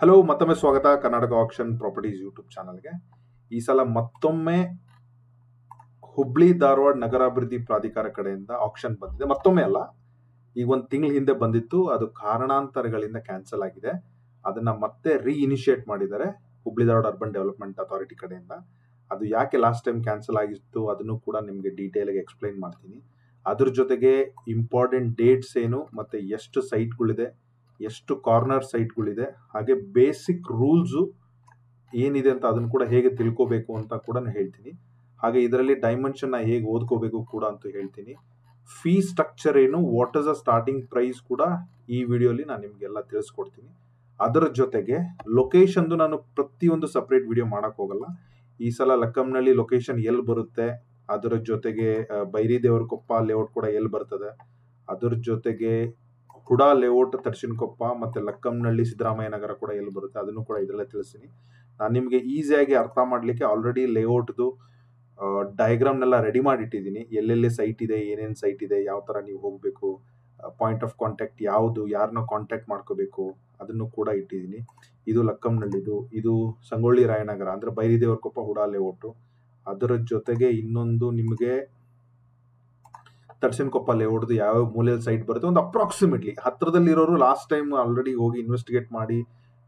Hello, ಮತ್ತೊಮ್ಮೆ ಸ್ವಾಗತ Karnataka action properties YouTube ಚಾನಲ್ಗೆ. ಈ ಸಲ ಮತ್ತೊಮ್ಮೆ ಹುಬ್ಳಿ ಧಾರವಾಡ ನಗರಾಭಿವೃದ್ಧಿ ಪ್ರಾಧಿಕಾರ ಕಡೆಯಿಂದ ಆಕ್ಷನ್ ಬಂದಿದೆ. ಮತ್ತೊಮ್ಮೆ ಅಲ್ಲ, ಈಗ ಒಂದು ತಿಂಗಳ ಹಿಂದೆ ಬಂದಿತ್ತು. ಅದು ಕಾರಣಾಂತರಗಳಿಂದ ಕ್ಯಾನ್ಸಲ್ ಆಗಿದೆ. ಅದನ್ನ ಮತ್ತೆ ಇನಿಷಿಯೇಟ್ ಮಾಡಿದ್ದಾರೆ Hubli Dharwad urban development authority ಕಡೆಯಿಂದ. ಅದು ಯಾಕೆ ಲಾಸ್ಟ್ ಟೈಮ್ ಕ್ಯಾನ್ಸಲ್ ಆಗಿತ್ತು ಅದನ್ನು ಕೂಡ ನಿಮಗೆ ಡೀಟೇಲ್ ಆಗಿ ಎಕ್ಸ್ಪ್ಲೈನ್ ಮಾಡ್ತೀನಿ. ಅದ್ರ ಜೊತೆಗೆ ಇಂಪಾರ್ಟೆಂಟ್ ಡೇಟ್ಸ್ ಏನು, ಮತ್ತೆ ಎಷ್ಟು ಸೈಟ್ಗಳಿದೆ, ಎಷ್ಟು ಕಾರ್ನರ್ ಸೈಟ್ಗಳಿದೆ, ಹಾಗೆ ಬೇಸಿಕ್ ರೂಲ್ಸು ಏನಿದೆ ಅಂತ ಅದನ್ನು ಕೂಡ ಹೇಗೆ ತಿಳ್ಕೋಬೇಕು ಅಂತ ಕೂಡ ಹೇಳ್ತೀನಿ. ಹಾಗೆ ಇದರಲ್ಲಿ ಡೈಮೆನ್ಷನ್ ಹೇಗೆ ಓದ್ಕೋಬೇಕು ಕೂಡ ಅಂತ ಹೇಳ್ತೀನಿ. ಫೀ ಸ್ಟ್ರಕ್ಚರ್ ಏನು, what is a starting price ಕೂಡ ಈ ವಿಡಿಯೋಲಿ ನಾನು ನಿಮಗೆಲ್ಲ ತಿಳಿಸ್ಕೊಡ್ತೀನಿ. ಅದರ ಜೊತೆಗೆ ಲೊಕೇಶನ್ದು ನಾನು ಪ್ರತಿಯೊಂದು ಸಪ್ರೇಟ್ ವಿಡಿಯೋ ಮಾಡಕ್ ಹೋಗಲ್ಲ. ಈ ಸಲ ಲಕ್ಕಂನಲ್ಲಿ ಲೊಕೇಶನ್ ಎಲ್ಲಿ ಬರುತ್ತೆ, ಅದರ ಜೊತೆಗೆ ಬೈರಿದೇವರಕೊಪ್ಪ ಲೇಔಟ್ ಕೂಡ ಎಲ್ಲಿ ಬರ್ತದೆ, ಅದರ ಜೊತೆಗೆ ಹುಡಾ ಲೇಔಟ್ ತರ್ಶಿನ್ಕೊಪ್ಪ ಮತ್ತೆ ಲಕ್ಕಂನಹಳ್ಳಿ ಸಿದ್ದರಾಮಯ್ಯ ನಗರ ಕೂಡ ಎಲ್ಲಿ ಬರುತ್ತೆ ಅದನ್ನು ಕೂಡ ಇದರಲ್ಲೇ ತಿಳಿಸ್ತೀನಿ. ನಾನು ನಿಮಗೆ ಈಸಿಯಾಗಿ ಅರ್ಥ ಮಾಡಲಿಕ್ಕೆ ಆಲ್ರೆಡಿ ಲೇಔಟ್ದು ಡಯಾಗ್ರಾಮ್ನೆಲ್ಲ ರೆಡಿ ಮಾಡಿ ಇಟ್ಟಿದ್ದೀನಿ. ಎಲ್ಲೆಲ್ಲಿ ಸೈಟ್ ಇದೆ, ಏನೇನು ಸೈಟ್ ಇದೆ, ಯಾವ ಥರ ನೀವು ಹೋಗಬೇಕು, ಪಾಯಿಂಟ್ ಆಫ್ ಕಾಂಟ್ಯಾಕ್ಟ್ ಯಾವುದು, ಯಾರನ್ನ ಕಾಂಟ್ಯಾಕ್ಟ್ ಮಾಡ್ಕೋಬೇಕು ಅದನ್ನು ಕೂಡ ಇಟ್ಟಿದ್ದೀನಿ. ಇದು ಲಕ್ಕಂನಹಳ್ಳಿದು, ಇದು ಸಂಗೊಳ್ಳಿ ರಾಯನಗರ ಅಂದರೆ ಬೈರಿದೇವರಕೊಪ್ಪ ಹುಡಾ ಲೇಔಟು. ಅದರ ಜೊತೆಗೆ ಇನ್ನೊಂದು ನಿಮಗೆ ತರ್ಶನ್ಕೊಪ್ಪ ಲೇಔಟ್ದು ಯಾವ ಮೂಲೆಯಲ್ಲಿ ಸೈಟ್ ಬರುತ್ತೆ, ಒಂದು ಅಪ್ರಾಕ್ಸಿಮೇಟ್ಲಿ ಹತ್ರದಲ್ಲಿರೋರು ಲಾಸ್ಟ್ ಟೈಮ್ ಆಲ್ರೆಡಿ ಹೋಗಿ ಇನ್ವೆಸ್ಟಿಗೇಟ್ ಮಾಡಿ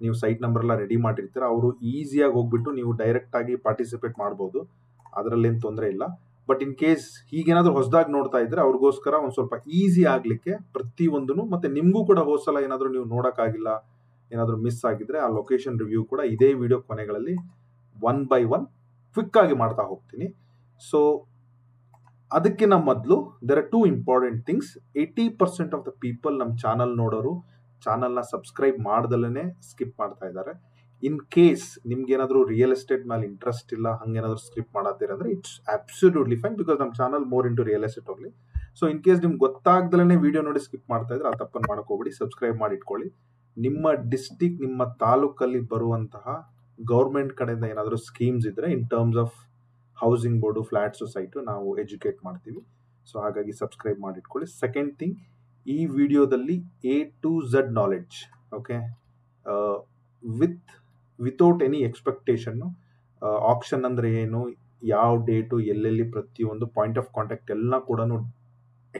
ನೀವು ಸೈಟ್ ನಂಬರ್ ಎಲ್ಲ ರೆಡಿ ಮಾಡಿರ್ತೀರ. ಅವರು ಈಸಿಯಾಗಿ ಹೋಗ್ಬಿಟ್ಟು ನೀವು ಡೈರೆಕ್ಟ್ ಆಗಿ ಪಾರ್ಟಿಸಿಪೇಟ್ ಮಾಡ್ಬೋದು, ಅದರಲ್ಲೇನು ತೊಂದರೆ ಇಲ್ಲ. ಬಟ್ ಇನ್ ಕೇಸ್ ಹೀಗೇನಾದ್ರೂ ಹೊಸದಾಗಿ ನೋಡ್ತಾ ಇದ್ರೆ ಅವ್ರಿಗೋಸ್ಕರ ಒಂದು ಸ್ವಲ್ಪ ಈಸಿ ಆಗ್ಲಿಕ್ಕೆ ಪ್ರತಿಯೊಂದನ್ನು, ಮತ್ತೆ ನಿಮಗೂ ಕೂಡ ಹೋದ್ಸಲ ಏನಾದರೂ ನೀವು ನೋಡೋಕ್ಕಾಗಿಲ್ಲ, ಏನಾದರೂ ಮಿಸ್ ಆಗಿದ್ರೆ ಆ ಲೊಕೇಶನ್ ರಿವ್ಯೂ ಕೂಡ ಇದೇ ವಿಡಿಯೋ ಕೊನೆಗಳಲ್ಲಿ 1 by 1 ಕ್ವಿಕ್ ಆಗಿ ಮಾಡ್ತಾ ಹೋಗ್ತೀನಿ. ಸೊ ಅದಕ್ಕಿಂತ ಮೊದಲು there are 2 important things. 80% of the people ನಮ್ಮ ಚಾನಲ್ ನೋಡೋರು ಚಾನಲ್ನ ಸಬ್ಸ್ಕ್ರೈಬ್ ಮಾಡ್ದಲೇ ಸ್ಕಿಪ್ ಮಾಡ್ತಾ ಇದ್ದಾರೆ. ಇನ್ ಕೇಸ್ ನಿಮ್ಗೆ ಏನಾದರೂ ರಿಯಲ್ ಎಸ್ಟೇಟ್ ಮೇಲೆ ಇಂಟ್ರೆಸ್ಟ್ ಇಲ್ಲ, ಹಂಗೇನಾದ್ರು ಸ್ಕಿಪ್ ಮಾಡತ್ತೀರ ಅಂದ್ರೆ ಇಟ್ಸ್ ಅಬ್ಸಲ್ಯೂಟ್ಲಿ ಫೈನ್, ಬಿಕಾಸ್ ನಮ್ಮ channel more into real estate ಹೋಗ್ಲಿ. ಸೊ ಇನ್ ಕೇಸ್ ನಿಮ್ಗೆ ಗೊತ್ತಾಗ್ದಲೇ ವಿಡಿಯೋ ನೋಡಿ ಸ್ಕಿಪ್ ಮಾಡ್ತಾ ಇದ್ರೆ ಆ ತಪ್ಪನ್ನು ಮಾಡ್ಕೋಬೇಡಿ, ಸಬ್ಸ್ಕ್ರೈಬ್ ಮಾಡಿ ಇಟ್ಕೊಳ್ಳಿ. ನಿಮ್ಮ ಡಿಸ್ಟಿಕ್, ನಿಮ್ಮ ತಾಲೂಕಲ್ಲಿ ಬರುವಂತಹ ಗೌರ್ಮೆಂಟ್ ಕಡೆಯಿಂದ ಏನಾದರೂ ಸ್ಕೀಮ್ಸ್ ಇದ್ರೆ in terms of housing board, flat society ನಾವು ಎಜುಕೇಟ್ ಮಾಡ್ತೀವಿ. ಸೊ ಹಾಗಾಗಿ ಸಬ್ಸ್ಕ್ರೈಬ್ ಮಾಡಿ ಇಟ್ಕೊಳ್ಳಿ. ಸೆಕೆಂಡ್ ಥಿಂಗ್, ಈ ವಿಡಿಯೋದಲ್ಲಿ A to Z knowledge, okay, without any expectation, action ಅಂದರೆ ಏನು, ಯಾವ ಡೇಟು, ಎಲ್ಲೆಲ್ಲಿ, ಪ್ರತಿಯೊಂದು ಪಾಯಿಂಟ್ ಆಫ್ ಕಾಂಟ್ಯಾಕ್ಟ್ ಎಲ್ಲ ಕೂಡ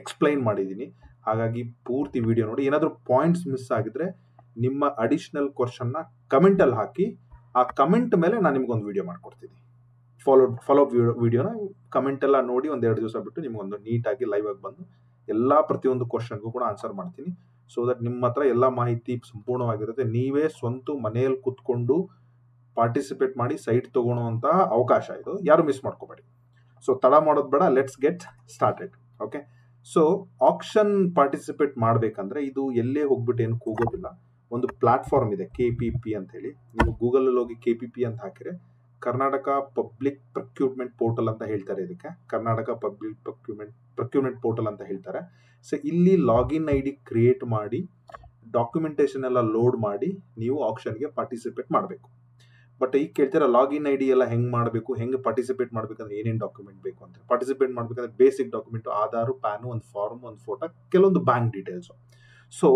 ಎಕ್ಸ್ಪ್ಲೈನ್ ಮಾಡಿದ್ದೀನಿ. ಹಾಗಾಗಿ ಪೂರ್ತಿ ವಿಡಿಯೋ ನೋಡಿ. ಏನಾದರೂ ಪಾಯಿಂಟ್ಸ್ ಮಿಸ್ ಆಗಿದ್ರೆ ನಿಮ್ಮ ಅಡಿಷನಲ್ ಕ್ವಶನ್ನ ಕಮೆಂಟಲ್ಲಿ ಹಾಕಿ, ಆ ಕಮೆಂಟ್ ಮೇಲೆ ನಾನು ನಿಮ್ಗೊಂದು ವಿಡಿಯೋ ಮಾಡ್ಕೊಡ್ತೀನಿ. ಫಾಲೋ ವಿಡಿಯೋನ ಕಮೆಂಟ್ ಎಲ್ಲ ನೋಡಿ ಒಂದು 2 ದಿವಸ ಬಿಟ್ಟು ನಿಮ್ಗೊಂದು ನೀಟಾಗಿ ಲೈವ್ ಆಗಿ ಬಂದು ಎಲ್ಲ ಪ್ರತಿಯೊಂದು ಕ್ವಶನ್ಗೂ ಕೂಡ ಆನ್ಸರ್ ಮಾಡ್ತೀನಿ. ಸೊ ದಟ್ ನಿಮ್ಮ ಹತ್ರ ಎಲ್ಲ ಮಾಹಿತಿ ಸಂಪೂರ್ಣವಾಗಿರುತ್ತೆ. ನೀವೇ ಸ್ವಂತ ಮನೆಯಲ್ಲಿ ಕುತ್ಕೊಂಡು ಪಾರ್ಟಿಸಿಪೇಟ್ ಮಾಡಿ ಸೈಟ್ ತಗೊಳ್ಳುವಂಥ ಅವಕಾಶ ಇದು, ಯಾರು ಮಿಸ್ ಮಾಡ್ಕೋಬೇಡಿ. ಸೊ ತಡ ಮಾಡೋದು ಬೇಡ, let's get started. Okay, so action participate ಮಾಡಬೇಕಂದ್ರೆ ಇದು ಎಲ್ಲೇ ಹೋಗ್ಬಿಟ್ಟು ಏನು ಕೂಗೋದಿಲ್ಲ. ಒಂದು ಪ್ಲಾಟ್ಫಾರ್ಮ್ ಇದೆ KPP ಅಂತ ಹೇಳಿ. ನೀವು ಗೂಗಲಲ್ಲಿ ಹೋಗಿ KPP ಅಂತ ಹಾಕಿದ್ರೆ ಕರ್ನಾಟಕ ಪಬ್ಲಿಕ್ ಪ್ರೊಕ್ಯೂರ್ಮೆಂಟ್ ಪೋರ್ಟಲ್ ಅಂತ ಹೇಳ್ತಾರೆ. ಇದಕ್ಕೆ ಕರ್ನಾಟಕ ಪಬ್ಲಿಕ್ ಪ್ರೊಕ್ಯೂರ್ಮೆಂಟ್ ಪೋರ್ಟಲ್ ಅಂತ ಹೇಳ್ತಾರೆ. ಸೊ ಇಲ್ಲಿ ಲಾಗಿನ್ ID ಕ್ರಿಯೇಟ್ ಮಾಡಿ, ಡಾಕ್ಯುಮೆಂಟೇಶನ್ ಎಲ್ಲ ಲೋಡ್ ಮಾಡಿ ನೀವು ಆಕ್ಷನ್ಗೆ ಪಾರ್ಟಿಸಿಪೇಟ್ ಮಾಡಬೇಕು. ಬಟ್ ಈಗ ಕೇಳ್ತೀರಾ ಲಾಗಿನ್ ID ಎಲ್ಲ ಹೆಂಗೆ ಮಾಡಬೇಕು, ಹೆಂಗೆ ಪಾರ್ಟಿಸಿಪೇಟ್ ಮಾಡಬೇಕಂದ್ರೆ ಏನೇನು ಡಾಕ್ಯುಮೆಂಟ್ ಬೇಕು ಅಂತ. ಪಾರ್ಟಿಸಿಪೇಟ್ ಮಾಡಬೇಕಂದ್ರೆ ಬೇಸಿಕ್ ಡಾಕ್ಯುಮೆಂಟು ಆಧಾರು, ಪ್ಯಾನು, ಒಂದು ಫಾರ್ಮ್, ಒಂದು ಫೋಟೋ, ಕೆಲವೊಂದು ಬ್ಯಾಂಕ್ ಡೀಟೇಲ್ಸು. ಸೊ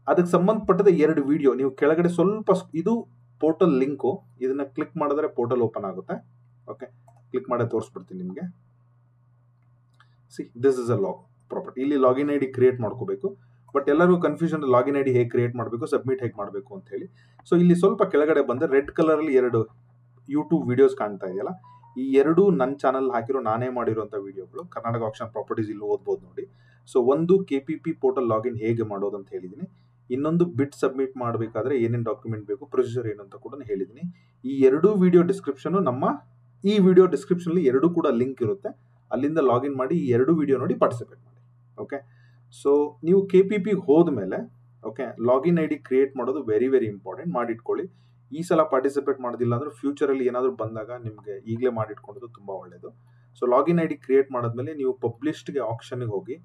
ಅದಕ್ಕೆ ಸಂಬಂಧಪಟ್ಟದ 2 ವಿಡಿಯೋ ನೀವು ಕೆಳಗಡೆ ಸ್ವಲ್ಪ, ಇದು ಪೋರ್ಟಲ್ ಲಿಂಕು, ಇದನ್ನ ಕ್ಲಿಕ್ ಮಾಡಿದ್ರೆ ಪೋರ್ಟಲ್ ಓಪನ್ ಆಗುತ್ತೆ. ಓಕೆ, ಕ್ಲಿಕ್ ಮಾಡಿ ತೋರಿಸ್ಬಿಡ್ತೀನಿ ನಿಮಗೆ. C, this is a property. ಇಲ್ಲಿ ಲಾಗಿನ್ ID ಕ್ರಿಯೇಟ್ ಮಾಡ್ಕೋಬೇಕು. ಬಟ್ ಎಲ್ಲರಿಗೂ ಕನ್ಫ್ಯೂಷನ್, ಲಾಗಿನ್ ID ಹೇಗೆ ಕ್ರಿಯೇಟ್ ಮಾಡಬೇಕು, ಸಬ್ಮಿಟ್ ಹೇಗೆ ಮಾಡಬೇಕು ಅಂತ ಹೇಳಿ. ಸೊ ಇಲ್ಲಿ ಸ್ವಲ್ಪ ಕೆಳಗಡೆ ಬಂದರೆ ರೆಡ್ ಕಲರಲ್ಲಿ 2 ಯೂಟ್ಯೂಬ್ ವಿಡಿಯೋಸ್ ಕಾಣ್ತಾ ಇದೆಯಲ್ಲ, ಈ 2 ನನ್ನ ಚಾನಲ್ ಹಾಕಿರೋ ನಾನೇ ಮಾಡಿರುವಂಥ ವಿಡಿಯೋಗಳು. ಕರ್ನಾಟಕ ಆಕ್ಷನ್ ಪ್ರಾಪರ್ಟೀಸ್ ಇಲ್ಲಿ ಓದ್ಬೋದು ನೋಡಿ. ಸೊ ಒಂದು KPP ಪೋರ್ಟಲ್ ಲಾಗಿನ್ ಹೇಗೆ ಮಾಡೋದು ಅಂತ ಹೇಳಿದ್ದೀನಿ. ಇನ್ನೊಂದು ಬಿಟ್ ಸಬ್ಮಿಟ್ ಮಾಡಬೇಕಾದ್ರೆ ಏನೇನು ಡಾಕ್ಯುಮೆಂಟ್ ಬೇಕು, ಪ್ರೊಸೀಜರ್ ಏನು ಅಂತ ಕೂಡ ಹೇಳಿದ್ದೀನಿ. ಈ 2 ವಿಡಿಯೋ ಡಿಸ್ಕ್ರಿಪ್ಷನ್, ನಮ್ಮ ಈ ವಿಡಿಯೋ ಡಿಸ್ಕ್ರಿಪ್ಷನಲ್ಲಿ 2 ಕೂಡ ಲಿಂಕ್ ಇರುತ್ತೆ. ಅಲ್ಲಿಂದ ಲಾಗಿನ್ ಮಾಡಿ ಈ 2 ವಿಡಿಯೋ ನೋಡಿ ಪಾರ್ಟಿಸಿಪೇಟ್ ಮಾಡಿ. ಓಕೆ, ಸೊ ನೀವು KPP ಹೋದ್ಮೇಲೆ, ಓಕೆ, ಲಾಗಿನ್ ID ಕ್ರಿಯೇಟ್ ಮಾಡೋದು ವೆರಿ ವೆರಿ ಇಂಪಾರ್ಟೆಂಟ್, ಮಾಡಿಟ್ಕೊಳ್ಳಿ. ಈ ಸಲ ಪಾರ್ಟಿಸಿಪೇಟ್ ಮಾಡೋದಿಲ್ಲ ಅಂದ್ರೆ ಫ್ಯೂಚರಲ್ಲಿ ಏನಾದರೂ ಬಂದಾಗ ನಿಮಗೆ ಈಗಲೇ ಮಾಡಿಟ್ಕೊಳ್ಳೋದು ತುಂಬ ಒಳ್ಳೆಯದು. ಸೊ ಲಾಗಿನ್ ID ಕ್ರಿಯೇಟ್ ಮಾಡಿದ್ಮೇಲೆ ನೀವು ಪಬ್ಲಿಷ್ಡ್ಗೆ ಆಕ್ಷನ್ಗೆ ಹೋಗಿ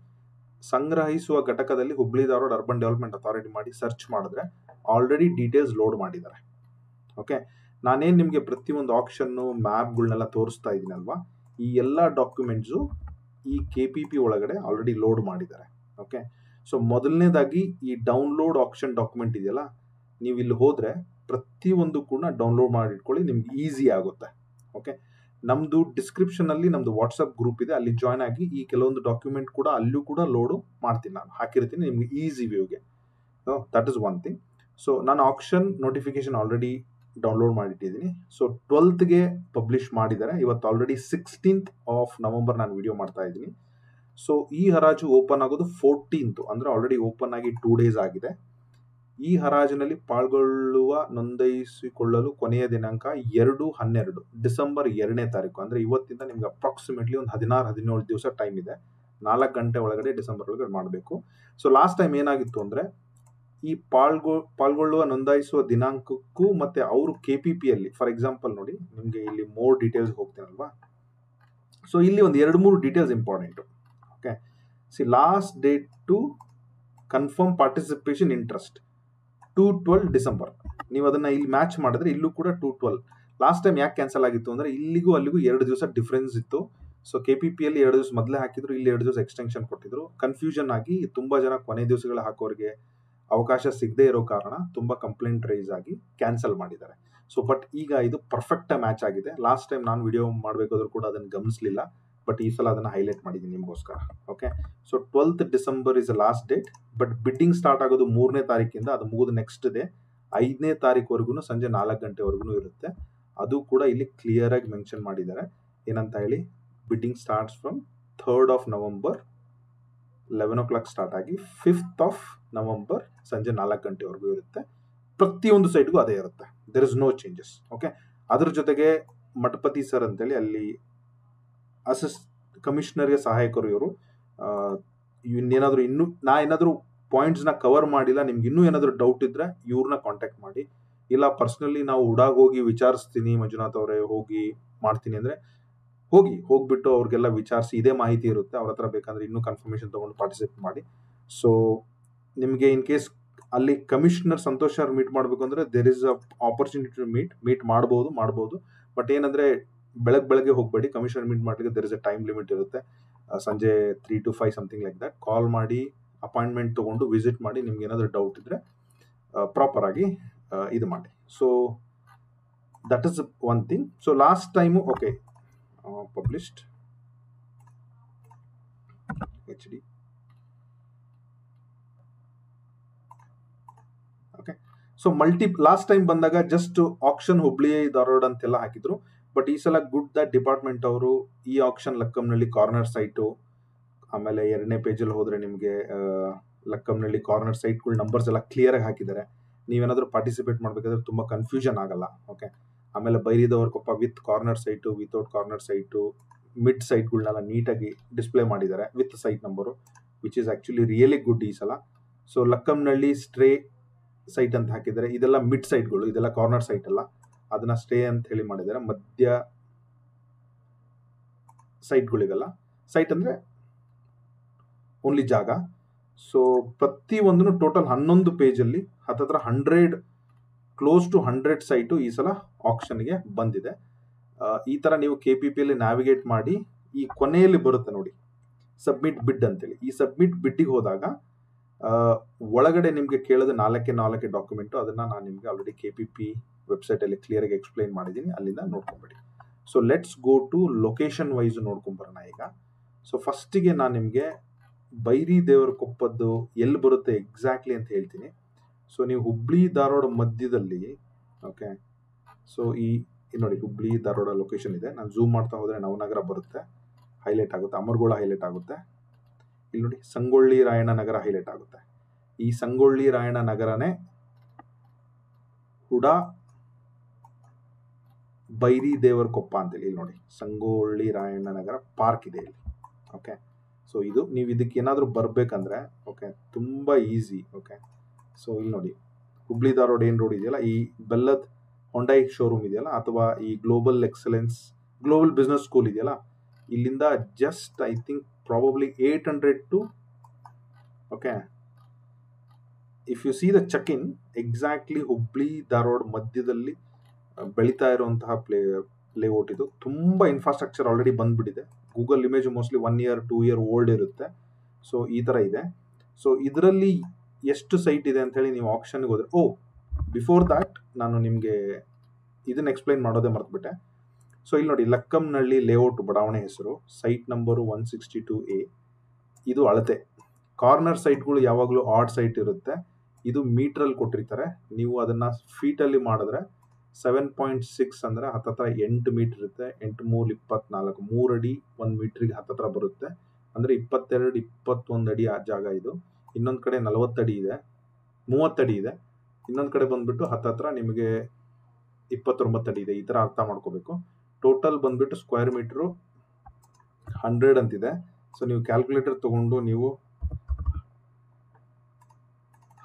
ಸಂಗ್ರಹಿಸುವ ಘಟಕದಲ್ಲಿ Hubli Dharwad urban development authority ಮಾಡಿ ಸರ್ಚ್ ಮಾಡಿದ್ರೆ ಆಲ್ರೆಡಿ ಡೀಟೇಲ್ಸ್ ಲೋಡ್ ಮಾಡಿದ್ದಾರೆ. ಓಕೆ, ನಾನೇನು ನಿಮಗೆ ಪ್ರತಿಯೊಂದು ಆಕ್ಷನ್ನು ಮ್ಯಾಪ್ಗಳನ್ನೆಲ್ಲ ತೋರಿಸ್ತಾ ಇದ್ದೀನಲ್ವಾ, ಈ ಎಲ್ಲ ಡಾಕ್ಯುಮೆಂಟ್ಸು ಈ KPP ಒಳಗಡೆ ಆಲ್ರೆಡಿ ಲೋಡ್ ಮಾಡಿದ್ದಾರೆ. ಓಕೆ, ಸೊ ಮೊದಲನೇದಾಗಿ ಈ ಡೌನ್ಲೋಡ್ ಆಕ್ಷನ್ ಡಾಕ್ಯುಮೆಂಟ್ ಇದೆಯಲ್ಲ, ನೀವು ಇಲ್ಲಿ ಹೋದರೆ ಪ್ರತಿಯೊಂದು ಕೂಡ ಡೌನ್ಲೋಡ್ ಮಾಡಿ ಇಟ್ಕೊಳ್ಳಿ, ನಿಮ್ಗೆ ಈಸಿ ಆಗುತ್ತೆ. ಓಕೆ, ನಮ್ಮದು ಡಿಸ್ಕ್ರಿಪ್ಷನಲ್ಲಿ ನಮ್ಮದು ವಾಟ್ಸಪ್ ಗ್ರೂಪ್ ಇದೆ, ಅಲ್ಲಿ ಜಾಯ್ನ್ ಆಗಿ ಈ ಕೆಲವೊಂದು ಡಾಕ್ಯುಮೆಂಟ್ ಕೂಡ ಅಲ್ಲೂ ಕೂಡ ಲೋಡು ಮಾಡ್ತೀನಿ, ನಾನು ಹಾಕಿರ್ತೀನಿ ನಿಮ್ಗೆ ಈಸಿ ವ್ಯೂಗೆ. That is one thing. So ನಾನು ಆಕ್ಷನ್ ನೋಟಿಫಿಕೇಶನ್ ಆಲ್ರೆಡಿ ಡೌನ್ಲೋಡ್ ಮಾಡಿಟ್ಟಿದ್ದೀನಿ. ಸೊ 12ಗೆ ಪಬ್ಲಿಷ್ ಮಾಡಿದ್ದಾರೆ. ಇವತ್ತು ಆಲ್ರೆಡಿ 16th ಆಫ್ ನವೆಂಬರ್ ನಾನು ವಿಡಿಯೋ ಮಾಡ್ತಾ ಇದ್ದೀನಿ. ಸೊ ಈ ಹರಾಜು ಓಪನ್ ಆಗೋದು 14th, ಅಂದರೆ ಆಲ್ರೆಡಿ ಓಪನ್ ಆಗಿ 2 days ಆಗಿದೆ. ಈ ಹರಾಜಿನಲ್ಲಿ ಪಾಲ್ಗೊಳ್ಳುವ ನೋಂದಾಯಿಸಿಕೊಳ್ಳಲು ಕೊನೆಯ ದಿನಾಂಕ 2/12 ಡಿಸೆಂಬರ್ 2ನೇ ತಾರೀಕು. ಅಂದರೆ ಇವತ್ತಿಂದ ನಿಮ್ಗೆ ಅಪ್ರಾಕ್ಸಿಮೇಟ್ಲಿ ಒಂದು 16-17 ದಿವಸ ಟೈಮ್ ಇದೆ. 4 ಗಂಟೆ ಒಳಗಡೆ ಡಿಸೆಂಬರ್ ಒಳಗಡೆ ಮಾಡಬೇಕು. ಸೊ ಲಾಸ್ಟ್ ಟೈಮ್ ಏನಾಗಿತ್ತು ಅಂದರೆ ಈ ಪಾಲ್ಗೊಳ್ಳುವ ನೋಂದಾಯಿಸುವ ದಿನಾಂಕಕ್ಕೂ ಮತ್ತೆ ಅವರು KPPಯಲ್ಲಿ, ಫಾರ್ ಎಕ್ಸಾಂಪಲ್ ನೋಡಿ, ನಿಮಗೆ ಇಲ್ಲಿ ಮೋರ್ ಡೀಟೇಲ್ಸ್ ಹೋಗ್ತೀನಲ್ವಾ. ಸೊ ಇಲ್ಲಿ ಒಂದು 2-3 details important. Okay, last date to confirm participation interest 2/12 December. ನೀವು ಅದನ್ನ ಇಲ್ಲಿ ಮ್ಯಾಚ್ ಮಾಡಿದ್ರೆ ಇಲ್ಲೂ ಕೂಡ 2/12. ಲಾಸ್ಟ್ ಟೈಮ್ ಯಾಕೆ ಕ್ಯಾನ್ಸಲ್ ಆಗಿತ್ತು ಅಂದರೆ ಇಲ್ಲಿಗೂ ಅಲ್ಲಿಗೂ 2 ದಿವಸ ಡಿಫ್ರೆನ್ಸ್ ಇತ್ತು. ಸೊ KPPಯಲ್ಲಿ 2 ದಿವಸ ಮೊದಲೇ ಹಾಕಿದ್ರು, ಇಲ್ಲಿ 2 ದಿವಸ ಎಕ್ಸ್ಟೆನ್ಷನ್ ಕೊಟ್ಟಿದ್ರು. ಕನ್ಫ್ಯೂಷನ್ ಆಗಿ ತುಂಬಾ ಜನ ಕೊನೆ ದಿವಸಗಳ ಹಾಕೋರಿಗೆ ಅವಕಾಶ ಸಿಗದೆ ಇರೋ ಕಾರಣ ತುಂಬಾ ಕಂಪ್ಲೇಂಟ್ ರೈಸ್ ಆಗಿ ಕ್ಯಾನ್ಸಲ್ ಮಾಡಿದ್ದಾರೆ. ಸೊ ಬಟ್ ಈಗ ಇದು ಪರ್ಫೆಕ್ಟ್ ಮ್ಯಾಚ್ ಆಗಿದೆ. ಲಾಸ್ಟ್ ಟೈಮ್ ನಾನು ವಿಡಿಯೋ ಮಾಡಬೇಕಾದ್ರೂ ಕೂಡ ಅದನ್ನು ಗಮನಿಸಲಿಲ್ಲ, ಬಟ್ ಈ ಸಲ ಅದನ್ನು ಹೈಲೈಟ್ ಮಾಡಿದ್ದೀನಿ ನಿಮಗೋಸ್ಕರ. Okay, so 12th December is last date. But bidding start ಆಗೋದು 3ನೇ ತಾರೀಕಿಂದ, ಅದು ಮುಗಿದು ನೆಕ್ಸ್ಟ್ ಡೇ 5ನೇ ತಾರೀಕುವರೆಗೂ ಸಂಜೆ 4 ಗಂಟೆವರೆಗೂ ಇರುತ್ತೆ. ಅದು ಕೂಡ ಇಲ್ಲಿ ಕ್ಲಿಯರ್ ಆಗಿ ಮೆನ್ಷನ್ ಮಾಡಿದ್ದಾರೆ. ಏನಂತ ಹೇಳಿ, bidding starts from 3rd of November 11 o'clock start ಆಗಿ 5th ಆಫ್ ನವೆಂಬರ್ ಸಂಜೆ 4 ಗಂಟೆವರೆಗೂ ಇರುತ್ತೆ. ಪ್ರತಿಯೊಂದು ಸೈಟ್ಗೂ ಅದೇ ಇರುತ್ತೆ, there is no changes. Okay, ಅದ್ರ ಜೊತೆಗೆ ಮಠಪತಿ ಸರ್ ಅಂತೇಳಿ ಅಲ್ಲಿ ಕಮಿಷನರ್ಗೆ ಸಹಾಯಕರು ಇವರು. ಇನ್ನೇನಾದರೂ ಏನಾದರೂ ಪಾಯಿಂಟ್ಸ್ನ ಕವರ್ ಮಾಡಿಲ್ಲ, ನಿಮ್ಗೆ ಇನ್ನೂ ಏನಾದರೂ ಡೌಟ್ ಇದ್ರೆ ಇವ್ರನ್ನ ಕಾಂಟ್ಯಾಕ್ಟ್ ಮಾಡಿ. ಇಲ್ಲ ಪರ್ಸ್ನಲಿ ನಾವು ಉಡಾಗ್ ಹೋಗಿ ವಿಚಾರಿಸ್ತೀನಿ ಮಂಜುನಾಥ್ ಅವರೇ, ಹೋಗಿ ಮಾಡ್ತೀನಿ ಅಂದರೆ ಹೋಗ್ಬಿಟ್ಟು ಅವ್ರಿಗೆಲ್ಲ ವಿಚಾರಿಸಿ, ಇದೇ ಮಾಹಿತಿ ಇರುತ್ತೆ ಅವ್ರ ಹತ್ರ. ಬೇಕಂದ್ರೆ ಇನ್ನೂ ಕನ್ಫರ್ಮೇಷನ್ ತೊಗೊಂಡು ಪಾರ್ಟಿಸಿಪೇಟ್ ಮಾಡಿ. ಸೊ ನಿಮಗೆ ಇನ್ ಕೇಸ್ ಅಲ್ಲಿ ಕಮಿಷನರ್ ಸಂತೋಷ್ ಅವ್ರು ಮೀಟ್ ಮಾಡಬೇಕು ಅಂದರೆ there is a opportunity to meet ಮಾಡ್ಬೋದು. ಬಟ್ ಏನಂದರೆ ಬೆಳಗ್ಗೆ ಹೋಗಬೇಡಿ, ಕಮಿಷನರ್ ಮೀಟ್ ಮಾಡಲಿಕ್ಕೆ there is a time limit ಇರುತ್ತೆ. ಸಂಜೆ 3 to 5 something like that. Call ಮಾಡಿ ಅಪಾಯಿಂಟ್ಮೆಂಟ್ ತೊಗೊಂಡು ವಿಸಿಟ್ ಮಾಡಿ, ನಿಮ್ಗೆ ಏನಾದರೂ ಡೌಟ್ ಇದ್ದರೆ ಪ್ರಾಪರ್ ಆಗಿ ಇದು ಮಾಡಿ. So that is one thing. So last time okay published HD. Okay, so last time ಬಂದಾಗ ಜಸ್ಟ್ ಆಕ್ಷನ್ ಹುಬ್ಳಿ ಧಾರವಾಡ ಅಂತೆಲ್ಲ ಹಾಕಿದ್ರು. ಬಟ್ ಈ ಸಲ ಗುಡ್ ದಟ್ ಡಿಪಾರ್ಟ್ಮೆಂಟ್ ಅವರು ಈ ಆಕ್ಷನ್ ಲಕ್ಕಂನಲ್ಲಿ ಕಾರ್ನರ್ ಸೈಟು, ಆಮೇಲೆ 2ನೇ ಪೇಜಲ್ಲಿ ಹೋದರೆ ನಿಮಗೆ ಲಕ್ಕಂನಲ್ಲಿ ಕಾರ್ನರ್ ಸೈಟ್ಗಳ ನಂಬರ್ಸ್ ಎಲ್ಲ ಕ್ಲಿಯರಾಗಿ ಹಾಕಿದ್ದಾರೆ. ನೀವೇನಾದರೂ ಪಾರ್ಟಿಸಿಪೇಟ್ ಮಾಡಬೇಕಾದ್ರೆ ತುಂಬ ಕನ್ಫ್ಯೂಷನ್ ಆಗಲ್ಲ. ಓಕೆ, ಆಮೇಲೆ Bairidevarakoppa with corner site, without corner site, mid ಸೈಟ್ಗಳನ್ನೆಲ್ಲ ನೀಟಾಗಿ ಡಿಸ್ಪ್ಲೇ ಮಾಡಿದ್ದಾರೆ with site number, which is actually really good ಈ ಸಲ. ಸೊ ಲಕ್ಕಂನಲ್ಲಿ ಸ್ಟ್ರೇ ಸೈಟ್ ಅಂತ ಹಾಕಿದ್ದಾರೆ. ಇದೆಲ್ಲ ಮಿಡ್ ಸೈಟ್ಗಳು, ಇದೆಲ್ಲ ಕಾರ್ನರ್ ಸೈಟ್ ಅಲ್ಲ, ಅದನ್ನ ಸ್ಟೇ ಅಂತ ಹೇಳಿ ಮಾಡಿದ್ದಾರೆ. ಮಧ್ಯ ಸೈಟ್ಗಳಿವೆಲ್ಲ ಸೈಟ್ ಅಂದರೆ ಓನ್ಲಿ ಜಾಗ. ಸೊ ಪ್ರತಿಯೊಂದನ್ನು ಟೋಟಲ್ 11 ಪೇಜಲ್ಲಿ ಹತ್ತತ್ರ 100 ಕ್ಲೋಸ್ ಟು 100 ಸೈಟು ಈ ಸಲ ಆಕ್ಷನ್ಗೆ ಬಂದಿದೆ. ಈ ಥರ ನೀವು KPPಯಲ್ಲಿ ನ್ಯಾವಿಗೇಟ್ ಮಾಡಿ ಈ ಕೊನೆಯಲ್ಲಿ ಬರುತ್ತೆ ನೋಡಿ ಸಬ್ಮಿಟ್ ಬಿಡ್ ಅಂತೇಳಿ. ಈ ಸಬ್ಮಿಟ್ ಬಿಡ್ಡಿಗೆ ಹೋದಾಗ ಒಳಗಡೆ ನಿಮಗೆ ಕೇಳೋದು 4 ಡಾಕ್ಯುಮೆಂಟು. ಅದನ್ನು ನಾನು ನಿಮಗೆ ಆಲ್ರೆಡಿ KPP ವೆಬ್ಸೈಟಲ್ಲಿ ಕ್ಲಿಯರಾಗಿ ಎಕ್ಸ್ಪ್ಲೈನ್ ಮಾಡಿದ್ದೀನಿ, ಅಲ್ಲಿಂದ ನೋಡ್ಕೊಂಬಿಡಿ. So let's go to location wise ನೋಡ್ಕೊಂಬರೋಣ ಈಗ. ಸೊ ಫಸ್ಟಿಗೆ ನಾನು ನಿಮಗೆ ಬೈರಿ ದೇವರ ಕೊಪ್ಪದ್ದು ಎಲ್ಲಿ ಬರುತ್ತೆ ಎಕ್ಸಾಕ್ಟ್ಲಿ ಅಂತ ಹೇಳ್ತೀನಿ. ಸೊ ನೀವು ಹುಬ್ಳಿ ಧಾರವಾಡ ಮಧ್ಯದಲ್ಲಿ, ಓಕೆ, ಸೊ ಈ ನೋಡಿ ಹುಬ್ಳಿ ಧಾರವಾಡ ಲೊಕೇಶನ್ ಇದೆ. ನಾನು ಝೂಮ್ ಮಾಡ್ತಾ ಹೋದರೆ ನವನಗರ ಬರುತ್ತೆ, ಹೈಲೈಟ್ ಆಗುತ್ತೆ. ಅಮರಗೋಳ ಹೈಲೈಟ್ ಆಗುತ್ತೆ. ಇಲ್ಲಿ ನೋಡಿ ಸಂಗೊಳ್ಳಿ ರಾಯಣ್ಣ ನಗರ ಹೈಲೈಟ್ ಆಗುತ್ತೆ. ಈ ಸಂಗೊಳ್ಳಿ ರಾಯಣ್ಣ ನಗರನೇ ಹುಡಾ ಬೈರಿ ದೇವರ ಕೊಪ್ಪ ಅಂತೇಳಿ. ಇಲ್ಲಿ ನೋಡಿ ಸಂಗೊಳ್ಳಿ ರಾಯಣ್ಣ ನಗರ ಪಾರ್ಕ್ ಇದೆ ಇಲ್ಲಿ. ಓಕೆ, ಸೊ ಇದು ನೀವು ಇದಕ್ಕೆ ಏನಾದರೂ ಬರಬೇಕಂದ್ರೆ ಓಕೆ ತುಂಬ ಈಸಿ. ಓಕೆ, ಸೊ ಇಲ್ಲಿ ನೋಡಿ ಹುಬ್ಳಿ ಧಾರವಾಡ ಏನು ರೋಡ್ ಇದೆಯಲ್ಲ, ಈ ಬೆಲ್ಲದ ಹೊಂಡೈ ಶೋರೂಮ್ ಇದೆಯಲ್ಲ, ಅಥವಾ ಈ ಗ್ಲೋಬಲ್ ಬಿಸ್ನೆಸ್ ಸ್ಕೂಲ್ ಇದೆಯಲ್ಲ, ಇಲ್ಲಿಂದ just I think probably 800 to okay, if you see the check in exactly Hubli Dharwad ಮಧ್ಯದಲ್ಲಿ ಬೆಳೀತಾ ಇರುವಂತಹ ಲೇಔಟ್ ಇದು. ತುಂಬ ಇನ್ಫ್ರಾಸ್ಟ್ರಕ್ಚರ್ ಆಲ್ರೆಡಿ ಬಂದ್ಬಿಟ್ಟಿದೆ. Google image mostly 1 year 2 year old ಇರುತ್ತೆ. ಸೊ ಈ ಥರ ಇದೆ. ಸೊ ಇದರಲ್ಲಿ ಎಷ್ಟು ಸೈಟ್ ಇದೆ ಅಂತ ಹೇಳಿ ನೀವು ಆಕ್ಷನ್ಗೆ ಹೋದ್ರೆ, ಬಿಫೋರ್ ದ್ಯಾಟ್ ನಾನು ನಿಮಗೆ ಇದನ್ನ ಎಕ್ಸ್ಪ್ಲೈನ್ ಮಾಡೋದೇ ಮರೆತುಬಿಟ್ಟೆ. ಸೊ ಇಲ್ಲಿ ನೋಡಿ, ಲಕ್ಕಂನಹಳ್ಳಿ ಲೇಔಟ್ ಬಡಾವಣೆ ಹೆಸರು, ಸೈಟ್ ನಂಬರು 162A. ಇದು ಅಳತೆ. ಕಾರ್ನರ್ ಸೈಟ್ಗಳು ಯಾವಾಗಲೂ ಆಡ್ ಸೈಟ್ ಇರುತ್ತೆ. ಇದು ಮೀಟ್ರಲ್ಲಿ ಕೊಟ್ಟಿರ್ತಾರೆ, ನೀವು ಅದನ್ನು ಫೀಟಲ್ಲಿ ಮಾಡಿದ್ರೆ 7.6 ಅಂದರೆ ಹತ್ತತ್ರ 8 ಮೀಟರ್ ಇರುತ್ತೆ. 8 3 24, 3 ಅಡಿ 1 ಮೀಟ್ರಿಗೆ ಹತ್ತತ್ರ ಬರುತ್ತೆ. ಅಂದರೆ 22 21 ಅಡಿ ಆ ಜಾಗ ಇದು. ಇನ್ನೊಂದು ಕಡೆ 40 ಅಡಿ ಇದೆ, 30 ಅಡಿ ಇದೆ. ಇನ್ನೊಂದು ಕಡೆ ಬಂದ್ಬಿಟ್ಟು ಹತ್ತತ್ರ ನಿಮಗೆ 29 ಅಡಿ ಇದೆ. ಈ ಥರ ಅರ್ಥ ಮಾಡ್ಕೋಬೇಕು. ಟೋಟಲ್ ಬಂದ್ಬಿಟ್ಟು ಸ್ಕ್ವೇರ್ ಮೀಟ್ರು 100 ಅಂತಿದೆ. ಸೊ ನೀವು ಕ್ಯಾಲ್ಕುಲೇಟರ್ ತಗೊಂಡು ನೀವು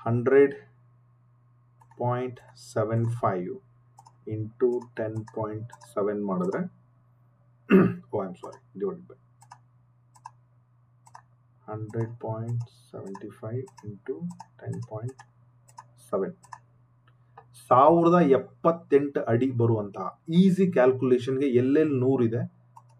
100.75 ಇಂಟು 10.7 ಮಾಡಿದ್ರೆ ಡಿವೈಡ್ ಬೈ 100.75 ಇಂಟು 10.7 1078 ಅಡಿ ಬರುವಂತಹ ಈಸಿ ಕ್ಯಾಲ್ಕುಲೇಷನ್ಗೆ ಎಲ್ಲೆಲ್ಲಿ 100 ಇದೆ,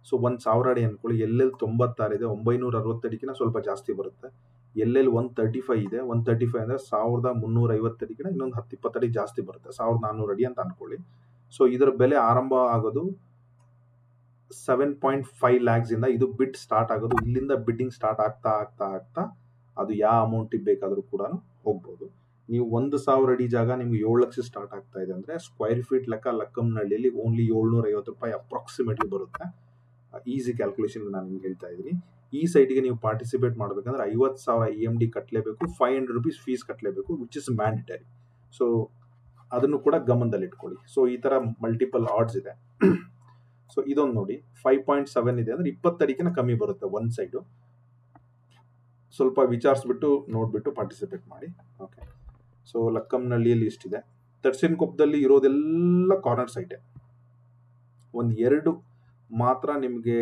ಸೊ 1000 ಅಡಿ ಅನ್ಕೊಳ್ಳಿ, ಎಲ್ಲೆಲ್ಲಿ 96 ಇದೆ, 960 ಅಡಿಗಿನ ಸ್ವಲ್ಪ ಜಾಸ್ತಿ ಬರುತ್ತೆ. ಎಲ್ಲೆಲ್ಲಿ 135 ಇದೆ, 135 ಅಂದರೆ 1350 ಅಡಿಗಿನ ಇನ್ನೊಂದು 10-20 ಅಡಿ ಜಾಸ್ತಿ ಬರುತ್ತೆ, 1400 ಅಡಿ ಅಂತ ಅನ್ಕೊಳ್ಳಿ. ಸೊ ಇದರ ಬೆಲೆ ಆರಂಭ ಆಗೋದು 7.5 lakhs ಇಂದ. ಇದು ಬಿಡ್ ಸ್ಟಾರ್ಟ್ ಆಗೋದು ಇಲ್ಲಿಂದ. ಬಿಡ್ಡಿಂಗ್ ಸ್ಟಾರ್ಟ್ ಆಗ್ತಾ ಆಗ್ತಾ ಆಗ್ತಾ ಅದು ಯಾವ ಅಮೌಂಟಿಗೆ ಬೇಕಾದರೂ ಕೂಡ ಹೋಗ್ಬೋದು. ನೀವು 1000 ಅಡಿ ಜಾಗ ನಿಮ್ಗೆ 7 ಲಕ್ಷ ಸ್ಟಾರ್ಟ್ ಆಗ್ತಾ ಇದೆ ಅಂದರೆ ಸ್ಕ್ವೇರ್ ಫೀಟ್ ಲೆಕ್ಕ ಲಕ್ಕಂನಹಳ್ಳಿಯಲ್ಲಿ ಓನ್ಲಿ 750 ರೂಪಾಯಿ ಅಪ್ರಾಕ್ಸಿಮೇಟ್ಲಿ ಬರುತ್ತೆ. ಈಸಿ ಕ್ಯಾಲ್ಕುಲೇಷನ್ ನಾನು ನಿಮ್ಗೆ ಹೇಳ್ತಾ ಇದ್ದೀನಿ. ಈ ಸೈಟ್ಗೆ ನೀವು ಪಾರ್ಟಿಸಿಪೇಟ್ ಮಾಡಬೇಕಂದ್ರೆ 50,000 EMD ಕಟ್ಟಲೇಬೇಕು, 500 rupees ಫೀಸ್ ಕಟ್ಟಲೇಬೇಕು, ವಿಚ್ ಇಸ್ ಮ್ಯಾಂಡೇಟರಿ. ಸೊ ಅದನ್ನು ಕೂಡ ಗಮನದಲ್ಲಿ ಇಟ್ಕೊಳ್ಳಿ. ಸೊ ಈ ಥರ ಮಲ್ಟಿಪಲ್ ಆರ್ಡ್ಸ್ ಇದೆ. ಸೊ ಇದೊಂದು ನೋಡಿ, 5.7 ಇದೆ ಅಂದರೆ 20 ಅಡಿಗಿನ ಕಮ್ಮಿ ಬರುತ್ತೆ ಒಂದು ಸೈಡು. ಸ್ವಲ್ಪ ವಿಚಾರಿಸ್ಬಿಟ್ಟು ನೋಡಿಬಿಟ್ಟು ಪಾರ್ಟಿಸಿಪೇಟ್ ಮಾಡಿ. Okay, so ಲಕ್ಕಂನಹಳ್ಳಿಯಲ್ಲಿ ಇಷ್ಟಿದೆ. ತರ್ಸಿನಕೊಪ್ಪದಲ್ಲಿ ಇರೋದೆಲ್ಲ ಕಾರ್ನರ್ ಸೈಟೆ. ಒಂದು ಎರಡು ಮಾತ್ರ ನಿಮಗೆ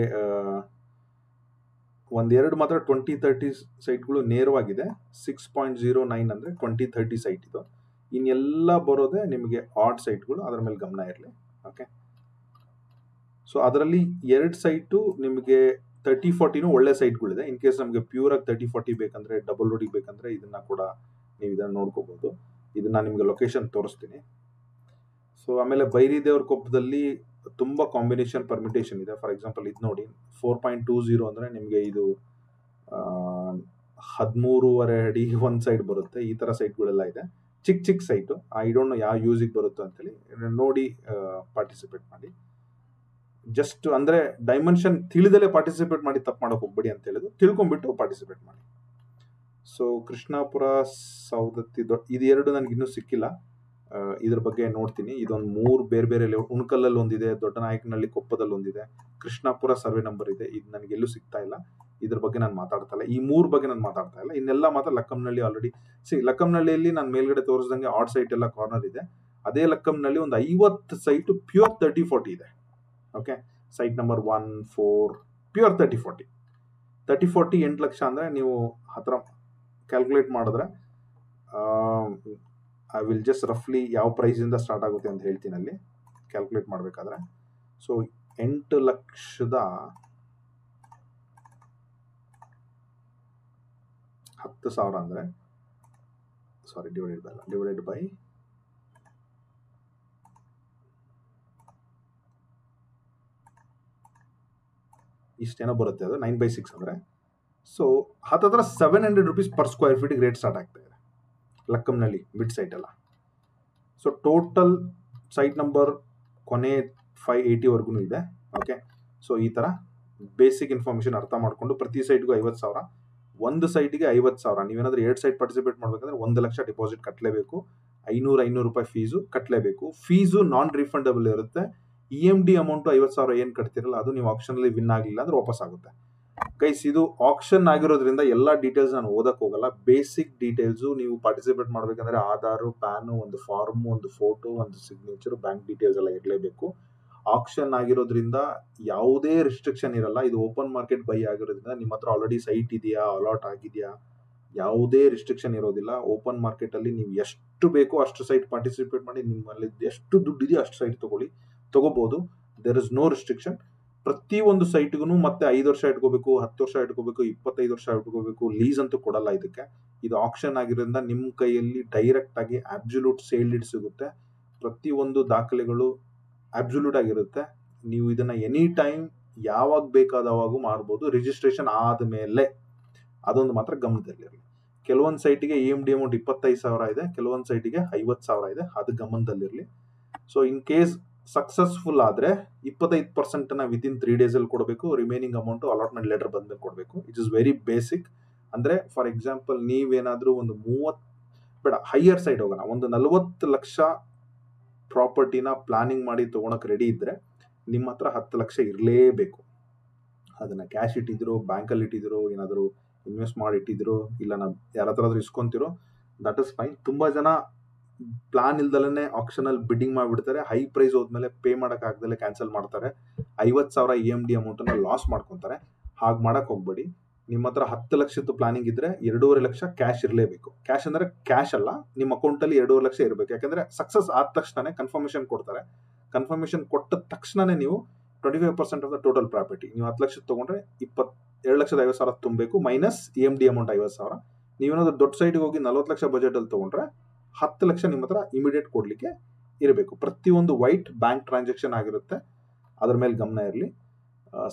20-30 ಸೈಟ್ಗಳು ನೇರವಾಗಿದೆ. 6.09 ಅಂದರೆ 20-30 ಸೈಟ್ ಇದು. ಇನ್ನೆಲ್ಲ ಬರೋದೇ ನಿಮಗೆ ಆಡ್ ಸೈಟ್ಗಳು, ಅದರ ಮೇಲೆ ಗಮನ ಇರಲಿ. ಓಕೆ, ಸೊ ಅದರಲ್ಲಿ 2 ಸೈಟು ನಿಮಗೆ 30-40 ಒಳ್ಳೆ ಸೈಟ್ಗಳಿದೆ. ಇನ್ ಕೇಸ್ ನಮಗೆ ಪ್ಯೂರಾಗಿ 30-40 ಬೇಕಂದ್ರೆ, ಡಬಲ್ ರೋಡಿಗೆ ಬೇಕಂದ್ರೆ ಇದನ್ನ ಕೂಡ ನೀವು ಇದನ್ನು ನೋಡ್ಕೋಬಹುದು. ಇದನ್ನ ನಿಮಗೆ ಲೊಕೇಶನ್ ತೋರಿಸ್ತೀನಿ. ಸೊ ಆಮೇಲೆ ಬೈರಿದೇವ್ರ ಕೊಪ್ಪದಲ್ಲಿ ತುಂಬ ಕಾಂಬಿನೇಷನ್ ಪರ್ಮಿಟೇಷನ್ ಇದೆ. ಫಾರ್ ಎಕ್ಸಾಂಪಲ್ ಇದು ನೋಡಿ, 4.20 ಅಂದರೆ ನಿಮಗೆ ಇದು 13.5 ಅಡಿ ಒಂದು ಸೈಡ್ ಬರುತ್ತೆ. ಈ ಥರ ಸೈಟ್ಗಳೆಲ್ಲ ಇದೆ. ಚಿಕ್ಕ ಚಿಕ್ಕ ಸೈಟು, ಐ ಡೋಂಟ್ ನೋ ಯಾವ ಯೂಸಿಗೆ ಬರುತ್ತೆ ಅಂತೇಳಿ ನೋಡಿ ಪಾರ್ಟಿಸಿಪೇಟ್ ಮಾಡಿ. ಜಸ್ಟ್ ಅಂದರೆ ಡೈಮೆನ್ಷನ್ ತಿಳಿದಲೇ ಪಾರ್ಟಿಸಿಪೇಟ್ ಮಾಡಿ, ತಪ್ಪು ಮಾಡೋಕೆ ಹೋಗ್ಬೇಡಿ ಅಂತ ಹೇಳಿದ್ರು, ತಿಳ್ಕೊಂಬಿಟ್ಟು ಪಾರ್ಟಿಸಿಪೇಟ್ ಮಾಡಿ. ಸೊ ಕೃಷ್ಣಾಪುರ, ಸೌದತ್ತಿ, ಇದು ಎರಡು ನನಗೆ ಇನ್ನೂ ಸಿಕ್ಕಿಲ್ಲ. ಇದ್ರ ಬಗ್ಗೆ ನೋಡ್ತೀನಿ. ಇದೊಂದು 3 ಬೇರೆ ಬೇರೆ ಲೇಔಟ್, ಉಣಕಲ್ಲಲ್ಲಿ ಒಂದಿದೆ, ದೊಡ್ಡನಾಯಕನಹಳ್ಳಿ ಕೊಪ್ಪದಲ್ಲಿ ಒಂದಿದೆ, ಕೃಷ್ಣಾಪುರ ಸರ್ವೆ ನಂಬರ್ ಇದೆ. ಇದು ನನಗೆ ಎಲ್ಲೂ ಸಿಗ್ತಾ ಇಲ್ಲ. ಇದ್ರ ಬಗ್ಗೆ ನಾನು ಮಾತಾಡ್ತಾ ಇಲ್ಲ. ಈ 3 ಬಗ್ಗೆ ನಾನು ಮಾತಾಡ್ತಾ ಇಲ್ಲ. ಇನ್ನೆಲ್ಲ ಮಾತ್ರ ಲಕ್ಕಂನಹಳ್ಳಿ ಆಲ್ರೆಡಿ ಲಕ್ಕಂನಹಳ್ಳಿಯಲ್ಲಿ ನಾನು ಮೇಲ್ಗಡೆ ತೋರಿಸ್ದಂಗೆ ಆಡ್ ಸೈಟ್ ಎಲ್ಲ ಕಾರ್ನರ್ ಇದೆ. ಅದೇ ಲಕ್ಕಂನಹಳ್ಳಿ ಒಂದು 50 ಸೈಟು ಪ್ಯೂರ್ 30-40 ಇದೆ. Okay, site number 1, 4 pure 30-40 8 lakh ಅಂದರೆ ನೀವು ಹತ್ರ ಕ್ಯಾಲ್ಕುಲೇಟ್ ಮಾಡಿದ್ರೆ ಐ ವಿಲ್ ಜಸ್ಟ್ ರಫ್ಲಿ ಯಾವ ಪ್ರೈಸಿಂದ ಸ್ಟಾರ್ಟ್ ಆಗುತ್ತೆ ಅಂತ ಹೇಳ್ತೀನಿ ಅಲ್ಲಿ ಕ್ಯಾಲ್ಕುಲೇಟ್ ಮಾಡಬೇಕಾದ್ರೆ. ಸೊ 8 ಲಕ್ಷದ 10,000 ಅಂದರೆ ಡಿವೈಡೆಡ್ ಬೈ ಇಷ್ಟೇನೋ ಬರುತ್ತೆ, ಅದು 9/6 ಅಂದರೆ. ಸೊ ಹತ್ತತ್ರ 700 rupees ಪರ್ ಸ್ಕ್ವೇರ್ ಫೀಟಿಗೆ ರೇಟ್ ಸ್ಟಾರ್ಟ್ ಆಗ್ತಾ ಇದೆ ಲಕ್ಕಂನಹಳ್ಳಿ ಮಿಡ್ ಸೈಟ್ ಎಲ್ಲ. ಸೊ ಟೋಟಲ್ ಸೈಟ್ ನಂಬರ್ ಕೊನೆ 580 ಇದೆ. ಓಕೆ, ಸೊ ಈ ಥರ ಬೇಸಿಕ್ ಇನ್ಫಾರ್ಮೇಷನ್ ಅರ್ಥ ಮಾಡಿಕೊಂಡು ಪ್ರತಿ ಸೈಟ್ಗೂ 50,000, ಒಂದು ಸೈಟಿಗೆ 50,000. ನೀವೇನಾದ್ರೂ 2 ಸೈಟ್ ಪಾರ್ಟಿಸಿಪೇಟ್ ಮಾಡಬೇಕಂದ್ರೆ 1 ಲಕ್ಷ ಡಿಪಾಸಿಟ್ ಕಟ್ಟಲೇಬೇಕು, 500 ರೂಪಾಯಿ ಫೀಸು ಕಟ್ಟಲೇಬೇಕು. ಫೀಸು ನಾನ್ ರಿಫಂಡಬಲ್ ಇರುತ್ತೆ. EMD ಅಮೌಂಟು 50,000 ಏನು ಕಟ್ತಿರಲ್ಲ ಅದು ನೀವು ಆಪ್ಷನಲ್ಲಿ ವಿನ್ ಆಗಲಿಲ್ಲ ಅಂದ್ರೆ ವಾಪಸ್ ಆಗುತ್ತೆ. ಗೈಸ್, ಇದು ಆಪ್ಷನ್ ಆಗಿರೋದ್ರಿಂದ ಎಲ್ಲ ಡೀಟೇಲ್ಸ್ ನಾನು ಓದಕ್ಕೆ ಹೋಗಲ್ಲ. ಬೇಸಿಕ್ ಡೀಟೇಲ್ಸು ನೀವು ಪಾರ್ಟಿಸಿಪೇಟ್ ಮಾಡಬೇಕಂದ್ರೆ ಆಧಾರು, ಪ್ಯಾನು, ಒಂದು ಫಾರ್ಮು, ಒಂದು ಫೋಟೋ, ಒಂದು ಸಿಗ್ನೇಚರು, ಬ್ಯಾಂಕ್ ಡೀಟೇಲ್ಸ್ ಎಲ್ಲ ಇರಲೇಬೇಕು. ಆಪ್ಷನ್ ಆಗಿರೋದ್ರಿಂದ ಯಾವುದೇ ರಿಸ್ಟ್ರಿಕ್ಷನ್ ಇರಲ್ಲ. ಇದು ಓಪನ್ ಮಾರ್ಕೆಟ್ ಬೈ ಆಗಿರೋದ್ರಿಂದ ನಿಮ್ಮ ಹತ್ರ ಆಲ್ರೆಡಿ ಸೈಟ್ ಇದೆಯಾ, ಅಲಾಟ್ ಆಗಿದೆಯಾ, ಯಾವುದೇ ರಿಸ್ಟ್ರಿಕ್ಷನ್ ಇರೋದಿಲ್ಲ. ಓಪನ್ ಮಾರ್ಕೆಟಲ್ಲಿ ನೀವು ಎಷ್ಟು ಬೇಕೋ ಅಷ್ಟು ಸೈಟ್ ಪಾರ್ಟಿಸಿಪೇಟ್ ಮಾಡಿ, ನಿಮ್ಮಲ್ಲಿ ಎಷ್ಟು ದುಡ್ಡು ಇದೆಯೋ ಅಷ್ಟು ಸೈಟ್ ತಗೋಬೋದು. There is no restriction. ಪ್ರತಿಯೊಂದು ಸೈಟ್ಗೂ ಮತ್ತೆ 5 ವರ್ಷ ಇಟ್ಕೋಬೇಕು, 10 ವರ್ಷ ಇಟ್ಕೋಬೇಕು, 25 ವರ್ಷ ಇಟ್ಕೋಬೇಕು, ಲೀಸ್ ಅಂತೂ ಕೊಡಲ್ಲ ಇದಕ್ಕೆ. ಇದು ಆಕ್ಷನ್ ಆಗಿರೋದ್ರಿಂದ ನಿಮ್ಮ ಕೈಯಲ್ಲಿ ಡೈರೆಕ್ಟ್ ಆಗಿ ಅಬ್ಸಲ್ಯೂಟ್ ಸೇಲ್ ಡೀಡ್ ಸಿಗುತ್ತೆ. ಪ್ರತಿಯೊಂದು ದಾಖಲೆಗಳು ಅಬ್ಸಲ್ಯೂಟ್ ಆಗಿರುತ್ತೆ. ನೀವು ಇದನ್ನ ಎನಿ ಟೈಮ್ ಯಾವಾಗ ಬೇಕಾದವಾಗೂ ಮಾಡ್ಬೋದು, ರಿಜಿಸ್ಟ್ರೇಷನ್ ಆದಮೇಲೆ. ಅದೊಂದು ಮಾತ್ರ ಗಮನದಲ್ಲಿರಲಿ. ಕೆಲವೊಂದು ಸೈಟಿಗೆ EMD ಅಮೌಂಟ್ 25,000 ಇದೆ, ಕೆಲವೊಂದು ಸೈಟಿಗೆ 50,000 ಇದೆ, ಅದು ಗಮನದಲ್ಲಿರಲಿ. ಸೊ ಇನ್ ಕೇಸ್ ಸಕ್ಸಸ್ಫುಲ್ ಆದ್ರೆ 25% ವಿತಿನ್ 3 days ಅಲ್ಲಿ ಕೊಡಬೇಕು. ರಿಮೈನಿಂಗ್ ಅಮೌಂಟ್ ಅಲಾಟ್ಮೆಂಟ್ ಲೆಟರ್ ಬಂದ್ಮೇಲೆ ಕೊಡಬೇಕು. It is very basic. ಅಂದ್ರೆ ಫಾರ್ ಎಕ್ಸಾಂಪಲ್ ನೀವೇನಾದ್ರೂ ಒಂದು 30 ಬೇಡ, ಹೈಯರ್ ಸೈಡ್ ಹೋಗೋಣ, ಒಂದು 40 ಲಕ್ಷ ಪ್ರಾಪರ್ಟಿನ ಪ್ಲಾನಿಂಗ್ ಮಾಡಿ ತಗೊಳಕ್ ರೆಡಿ ಇದ್ರೆ ನಿಮ್ಮ ಹತ್ರ 10 ಲಕ್ಷ ಇರಲೇಬೇಕು. ಅದನ್ನ ಕ್ಯಾಶ್ ಇಟ್ಟಿದ್ರು, ಬ್ಯಾಂಕಲ್ಲಿ ಇಟ್ಟಿದ್ರು, ಏನಾದ್ರು ಇನ್ವೆಸ್ಟ್ ಮಾಡಿ ಇಟ್ಟಿದ್ರು, ಇಲ್ಲ ನಾವು ಯಾರ ಹತ್ರ ಇಸ್ಕೊಂತಿರೋ, ದಟ್ ಇಸ್ ಫೈನ್. ತುಂಬಾ ಜನ ಪ್ಲಾನ್ ಇಲ್ದಲೇ ಆಕ್ಷನ್ ಅಲ್ಲಿ ಬಿಡ್ಡಿಂಗ್ ಮಾಡಿಬಿಡ್ತಾರೆ. ಹೈ ಪ್ರೈಸ್ ಹೋದ್ಮೇಲೆ ಪೇ ಮಾಡಕ್ ಆಗದಲ್ಲೇ ಕ್ಯಾನ್ಸಲ್ ಮಾಡ್ತಾರೆ. 50,000 EMD ಅಮೌಂಟ್ ಅನ್ನ ಲಾಸ್ ಮಾಡ್ಕೊಂತಾರೆ. ಹಾಗೆ ಮಾಡಕ್ ಹೋಗ್ಬೇಡಿ. ನಿಮ್ಮ ಹತ್ರ 10 ಲಕ್ಷದ್ದು ಪ್ಲಾನಿಂಗ್ ಇದ್ರೆ 2.5 ಲಕ್ಷ ಕ್ಯಾಶ್ ಇರಲೇಬೇಕು. ಕ್ಯಾಶ್ ಅಂದ್ರೆ ಕ್ಯಾಶ್ ಅಲ್ಲ, ನಿಮ್ಮ ಅಕೌಂಟ್ ಅಲ್ಲಿ 2.5 ಲಕ್ಷ ಇರಬೇಕು. ಯಾಕಂದ್ರೆ ಸಕ್ಸಸ್ ಆದ ತಕ್ಷಣ ಕನ್ಫರ್ಮೇಶನ್ ಕೊಡ್ತಾರೆ. ಕನ್ಫರ್ಮೇಶನ್ ಕೊಟ್ಟ ತಕ್ಷಣನೇ ನೀವು 25% ಆಫ್ ದ ಟೋಟಲ್ ಪ್ರಾಪರ್ಟಿ, ನೀವು 10 ಲಕ್ಷ ತಗೊಂಡ್ರೆ 2,50,000 ತುಂಬಬೇಕು, ಮೈನಸ್ EMD ಅಮೌಂಟ್ 50,000. ನೀವೇನಾದ್ರೂ ದೊಡ್ಡ ಸೈಡ್ಗೆ ಹೋಗಿ 40 ಲಕ್ಷ ಬಜೆಟ್ ಅಲ್ಲಿ ತಗೊಂಡ್ರೆ 10 ಲಕ್ಷ ನಿಮ್ಮ ಹತ್ರ ಇಮಿಡಿಯೇಟ್ ಕೊಡ್ಲಿಕ್ಕೆ ಇರಬೇಕು. ಪ್ರತಿಯೊಂದು ವೈಟ್ ಬ್ಯಾಂಕ್ ಟ್ರಾನ್ಸಾಕ್ಷನ್ ಆಗಿರುತ್ತೆ, ಅದ್ರ ಮೇಲೆ ಗಮನ ಇರಲಿ.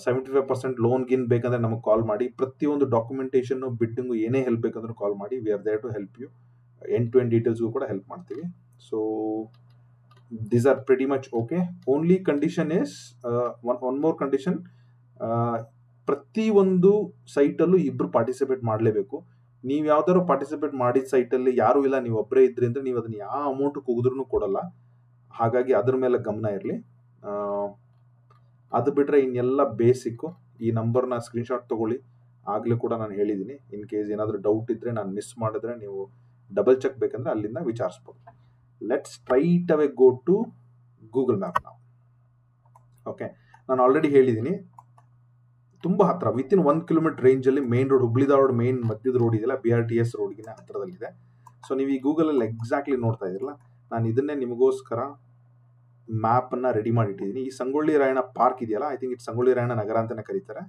75% ಲೋನ್ ಗಿನ್ ಬೇಕಂದ್ರೆ ನಮಗೆ ಕಾಲ್ ಮಾಡಿ. ಪ್ರತಿಯೊಂದು ಡಾಕ್ಯುಮೆಂಟೇಶನ್, ಬಿಡ್ಡಿಂಗು, ಏನೇ ಹೆಲ್ಪ್ ಬೇಕಂದ್ರೆ ಕಾಲ್ ಮಾಡಿ. We are there to help you. End to end ಡೀಟೇಲ್ಸ್ಗೂ ಕೂಡ ಹೆಲ್ಪ್ ಮಾಡ್ತೀವಿ. So these are pretty much okay. Only condition is one more condition. ಪ್ರತಿಯೊಂದು ಸೈಟಲ್ಲೂ ಇಬ್ರು ಪಾರ್ಟಿಸಿಪೇಟ್ ಮಾಡಲೇಬೇಕು. ನೀವು ಯಾವ್ದಾದ್ರು ಪಾರ್ಟಿಸಿಪೇಟ್ ಮಾಡಿದ ಸೈಟಲ್ಲಿ ಯಾರು ಇಲ್ಲ, ನೀವು ಒಬ್ಬರೇ ಇದ್ರಿ ಅಂದ್ರೆ ನೀವು ಅದನ್ನ ಯಾವ ಅಮೌಂಟ್ ಕೂಗಿದ್ರೂ ಕೊಡಲ್ಲ. ಹಾಗಾಗಿ ಅದ್ರ ಮೇಲೆ ಗಮನ ಇರಲಿ. ಅದು ಬಿಟ್ರೆ ಇನ್ನೆಲ್ಲ ಬೇಸಿಕ್ಕು. ಈ ನಂಬರ್ನ ಸ್ಕ್ರೀನ್ಶಾಟ್ ತಗೊಳ್ಳಿ. ಆಗ್ಲೂ ಕೂಡ ನಾನು ಹೇಳಿದ್ದೀನಿ. ಇನ್ ಕೇಸ್ ಏನಾದರೂ ಡೌಟ್ ಇದ್ರೆ, ನಾನು ಮಿಸ್ ಮಾಡಿದ್ರೆ ನೀವು ಡಬಲ್ ಚೆಕ್ ಬೇಕಂದ್ರೆ ಅಲ್ಲಿಂದ ವಿಚಾರಿಸ್ಬೋದು. Let's straight away go to Google Map now. Okay, ನಾನು ಆಲ್ರೆಡಿ ಹೇಳಿದ್ದೀನಿ, ತುಂಬಾ ಹತ್ರ, ವಿತಿನ್ 1 ಕಿಲೋಮೀಟರ್ ರೇಂಜ್ ಅಲ್ಲಿ main road, Hubli Dharwad main ಮಧ್ಯದ ರೋಡ್ ಇದೆಯಲ್ಲ, BRTS ರೋಡ್ಗಿನ ಹತ್ರದಲ್ಲಿದೆ. ಸೊ ನೀವು ಈ ಗೂಗಲ್ ಅಲ್ಲಿ ಎಕ್ಸಾಕ್ಟ್ಲಿ ನೋಡ್ತಾ ಇದಿರಲ್ಲ, ನಾನು ಇದನ್ನೇ ನಿಮಗೋಸ್ಕರ ಮ್ಯಾಪ್ ಅನ್ನ ರೆಡಿ ಮಾಡಿ ಇಟ್ಟಿದ್ದೀನಿ. ಈ ಸಂಗೊಳ್ಳಿ ರಾಯಣ್ಣ ಪಾರ್ಕ್ ಇದೆಯಲ್ಲ, I think it Sangolli Rayanna Nagar ಅಂತಾನೆ ಕರೀತಾರೆ,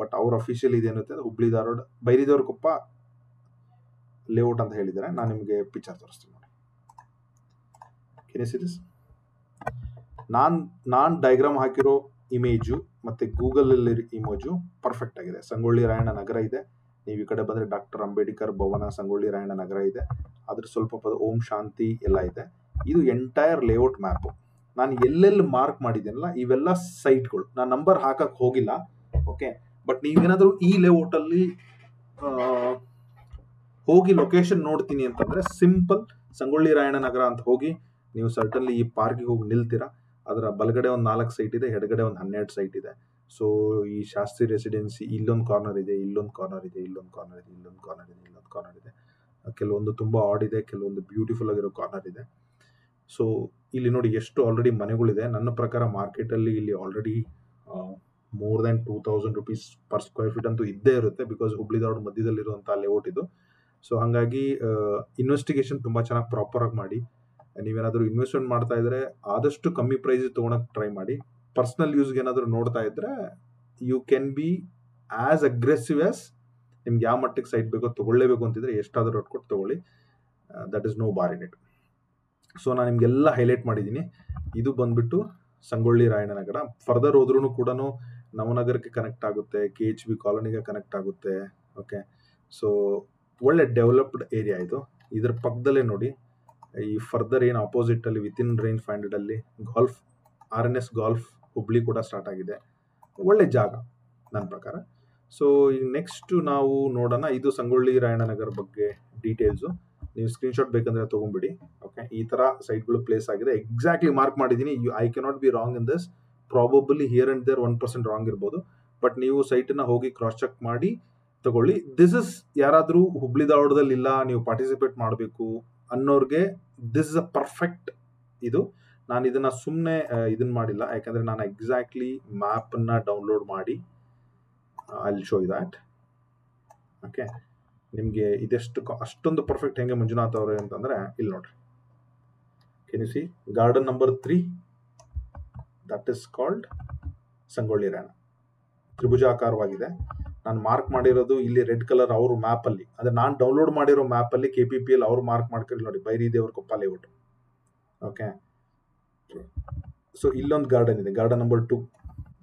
ಬಟ್ ಅವ್ರ ಅಫಿಷಿಯಲ್ ಇದೇನಿರುತ್ತೆ ಹುಬ್ಳಿ ಧಾರವಾಡ ಬೈರಿದೇವ್ರಕೊಪ್ಪ ಲೇಔಟ್ ಅಂತ ಹೇಳಿದ್ದಾರೆ. ನಾನು ನಿಮಗೆ ಪಿಕ್ಚರ್ ತೋರಿಸ್ತೀನಿ ನೋಡಿ. Can you see this? Non diagram ಹಾಕಿರೋ ಇಮೇಜು ಮತ್ತೆ ಗೂಗಲ್ ಅಲ್ಲಿ ಇಮೇಜು ಪರ್ಫೆಕ್ಟ್ ಆಗಿದೆ. ಸಂಗೊಳ್ಳಿ ರಾಯಣ್ಣ ನಗರ ಇದೆ. ನೀವು ಈ ಕಡೆ ಬಂದ್ರೆ ಡಾಕ್ಟರ್ ಅಂಬೇಡ್ಕರ್ ಭವನ, ಸಂಗೊಳ್ಳಿ ರಾಯಣ್ಣ ನಗರ ಇದೆ. ಅದ್ರ ಸ್ವಲ್ಪ ಪದ ಓಂ ಶಾಂತಿ ಎಲ್ಲ ಇದೆ. ಇದು ಎಂಟೈರ್ ಲೇಔಟ್ ಮ್ಯಾಪ್. ನಾನು ಎಲ್ಲೆಲ್ಲಿ ಮಾರ್ಕ್ ಮಾಡಿದ್ದೀನಲ್ಲ ಇವೆಲ್ಲ ಸೈಟ್ಗಳು. ನಾನು ನಂಬರ್ ಹಾಕಕ್ ಹೋಗಿಲ್ಲ, ಓಕೆ. ಬಟ್ ನೀವೇನಾದ್ರೂ ಈ ಲೇಔಟ್ ಅಲ್ಲಿ ಹೋಗಿ ಲೊಕೇಶನ್ ನೋಡ್ತೀನಿ ಅಂತಂದ್ರೆ ಸಿಂಪಲ್ ಸಂಗೊಳ್ಳಿ ರಾಯಣ್ಣ ನಗರ ಅಂತ ಹೋಗಿ ನೀವು ಸರ್ಟನ್ಲಿ ಈ ಪಾರ್ಕಿಗೆ ಹೋಗಿ ನಿಲ್ತೀರಾ. ಅದರ ಬಲಗಡೆ ಒಂದು 4 ಸೈಟ್ ಇದೆ, ಎಡಗಡೆ ಒಂದು 12 ಸೈಟ್ ಇದೆ. ಸೊ ಈ ಶಾಸ್ತ್ರಿ ರೆಸಿಡೆನ್ಸಿ ಇಲ್ಲೊಂದು ಕಾರ್ನರ್ ಇದೆ, ಇಲ್ಲೊಂದು ಕಾರ್ನರ್ ಇದೆ, ಇಲ್ಲೊಂದು ಕಾರ್ನರ್ ಇದೆ, ಇಲ್ಲೊಂದು ಕಾರ್ನರ್ ಇದೆ, ಇಲ್ಲೊಂದು ಕಾರ್ನರ್ ಇದೆ. ಕೆಲವೊಂದು ತುಂಬಾ ಆಡ್ ಇದೆ, ಕೆಲವೊಂದು ಬ್ಯೂಟಿಫುಲ್ ಆಗಿರೋ ಕಾರ್ನರ್ ಇದೆ. ಸೊ ಇಲ್ಲಿ ನೋಡಿ ಎಷ್ಟು ಆಲ್ರೆಡಿ ಮನೆಗಳಿದೆ. ನನ್ನ ಪ್ರಕಾರ ಮಾರ್ಕೆಟ್ ಅಲ್ಲಿ ಇಲ್ಲಿ already more than 2,000 rupees per square feet ಅಂತೂ ಇದ್ದೇ ಇರುತ್ತೆ, ಬಿಕಾಸ್ ಹುಬ್ಳಿ ಧಾರವಾಡ ಮಧ್ಯದಲ್ಲಿರುವಂತಹ ಲೇಔಟ್ ಇದು. ಸೊ ಹಾಗಾಗಿ ಇನ್ವೆಸ್ಟಿಗೇಷನ್ ತುಂಬಾ ಚೆನ್ನಾಗಿ ಪ್ರಾಪರ್ ಆಗಿ ಮಾಡಿ. ನೀವೇನಾದ್ರೂ ಇನ್ವೆಸ್ಟ್ಮೆಂಟ್ ಮಾಡ್ತಾ ಇದ್ರೆ ಆದಷ್ಟು ಕಮ್ಮಿ ಪ್ರೈಸ್ ತಗೊಳಕ್ ಟ್ರೈ ಮಾಡಿ. ಪರ್ಸನಲ್ ಯೂಸ್ಗೆ ಏನಾದ್ರು ನೋಡ್ತಾ ಇದ್ರೆ you can be as aggressive as ನಿಮ್ಗೆ ಯಾವ ಮಟ್ಟಿಗೆ ಸೈಟ್ ಬೇಕೋ ತಗೊಳ್ಳೇಬೇಕು ಅಂತಿದ್ರೆ ಎಷ್ಟಾದ್ರೂ ರೇಟ್ ಕೊಟ್ಟು ತಗೊಳ್ಳಿ. That is no bar in it. So ನಾನು ನಿಮ್ಗೆಲ್ಲ ಹೈಲೈಟ್ ಮಾಡಿದ್ದೀನಿ. ಇದು ಬಂದ್ಬಿಟ್ಟು ಸಂಗೊಳ್ಳಿ ರಾಯಣ್ಣ ನಗರ. ಫರ್ದರ್ ಹೋದ್ರೂ ಕೂಡ ನವನಗರಕ್ಕೆ ಕನೆಕ್ಟ್ ಆಗುತ್ತೆ, KHB ಕಾಲೋನಿಗೆ ಕನೆಕ್ಟ್ ಆಗುತ್ತೆ. ಓಕೆ, ಸೊ ಒಳ್ಳೆ ಡೆವಲಪ್ಡ್ ಏರಿಯಾ ಇದು. ಇದ್ರ ಪಕ್ಕದಲ್ಲೇ ನೋಡಿ, ಈ ಫರ್ದರ್ ಏನು ಅಪೋಸಿಟ್ ಅಲ್ಲಿ ವಿತಿನ್ ರೇಂಜ್ 500 ಅಲ್ಲಿ ಗಾಲ್ಫ್, RNS ಗಾಲ್ಫ್ ಹುಬ್ಳಿ ಕೂಡ ಸ್ಟಾರ್ಟ್ ಆಗಿದೆ. ಒಳ್ಳೆ ಜಾಗ ನನ್ನ ಪ್ರಕಾರ. ಸೊ ಈಗ ನೆಕ್ಸ್ಟ್ ನಾವು ನೋಡೋಣ, ಇದು ಸಂಗೊಳ್ಳಿ ರಾಯಣ್ಣ ನಗರ ಬಗ್ಗೆ ಡೀಟೇಲ್ಸು. ನೀವು ಸ್ಕ್ರೀನ್ಶಾಟ್ ಬೇಕಂದ್ರೆ ತಗೊಂಡ್ಬಿಡಿ. ಓಕೆ, ಈ ತರ ಸೈಟ್ಗಳು ಪ್ಲೇಸ್ ಆಗಿದೆ. ಎಕ್ಸಾಕ್ಟ್ಲಿ ಮಾರ್ಕ್ ಮಾಡಿದ್ದೀನಿ. I cannot be wrong in this. Probably here and there 1% wrong ಇರ್ಬೋದು, ಬಟ್ ನೀವು ಸೈಟನ್ನ ಹೋಗಿ ಕ್ರಾಸ್ ಚೆಕ್ ಮಾಡಿ ತಗೊಳ್ಳಿ. ದಿಸ್ ಇಸ್ ಯಾರಾದ್ರೂ ಹುಬ್ಳಿ ಧಾರವಾಡದಲ್ಲಿ ಇಲ್ಲ, ನೀವು ಪಾರ್ಟಿಸಿಪೇಟ್ ಮಾಡಬೇಕು ಅನ್ನೋರ್ಗೆ ದಿಸ್ ಇಸ್ ಅ ಪರ್ಫೆಕ್ಟ್. ಇದು ನಾನು ಇದನ್ನ ಸುಮ್ಮನೆ ಇದನ್ನ ಮಾಡಿಲ್ಲ, ಯಾಕಂದ್ರೆ ನಾನು ಎಕ್ಸಾಕ್ಟ್ಲಿ ಮ್ಯಾಪ್ ಅನ್ನ ಡೌನ್ಲೋಡ್ ಮಾಡಿ I will show you that. Okay, ನಿಮ್ಗೆ ಇದೆಷ್ಟು ಅಷ್ಟೊಂದು ಪರ್ಫೆಕ್ಟ್ ಹೆಂಗೆ ಮಂಜುನಾಥ್ ಅವರೇ ಅಂತಂದ್ರೆ ಇಲ್ಲಿ ನೋಡ್ರಿ. Can you see garden number 3, that is called Sangolli Rayanna. ತ್ರಿಭುಜಾಕಾರವಾಗಿದೆ. ನಾನು ಮಾರ್ಕ್ ಮಾಡಿರೋದು ಇಲ್ಲಿ ರೆಡ್ ಕಲರ್ ಅವ್ರ ಮ್ಯಾಪಲ್ಲಿ, ಅಂದರೆ ನಾನು ಡೌನ್ಲೋಡ್ ಮಾಡಿರೋ ಮ್ಯಾಪಲ್ಲಿ KPPL ಅವ್ರು ಮಾರ್ಕ್ ಮಾಡ್ಕೊಂಡು ನೋಡಿ, ಬೈರಿದೇವರ ಕೊಪ್ಪ ಲೇಔಟ್. ಓಕೆ, ಸೊ ಇಲ್ಲೊಂದು ಗಾರ್ಡನ್ ಇದೆ, ಗಾರ್ಡನ್ ನಂಬರ್ 2.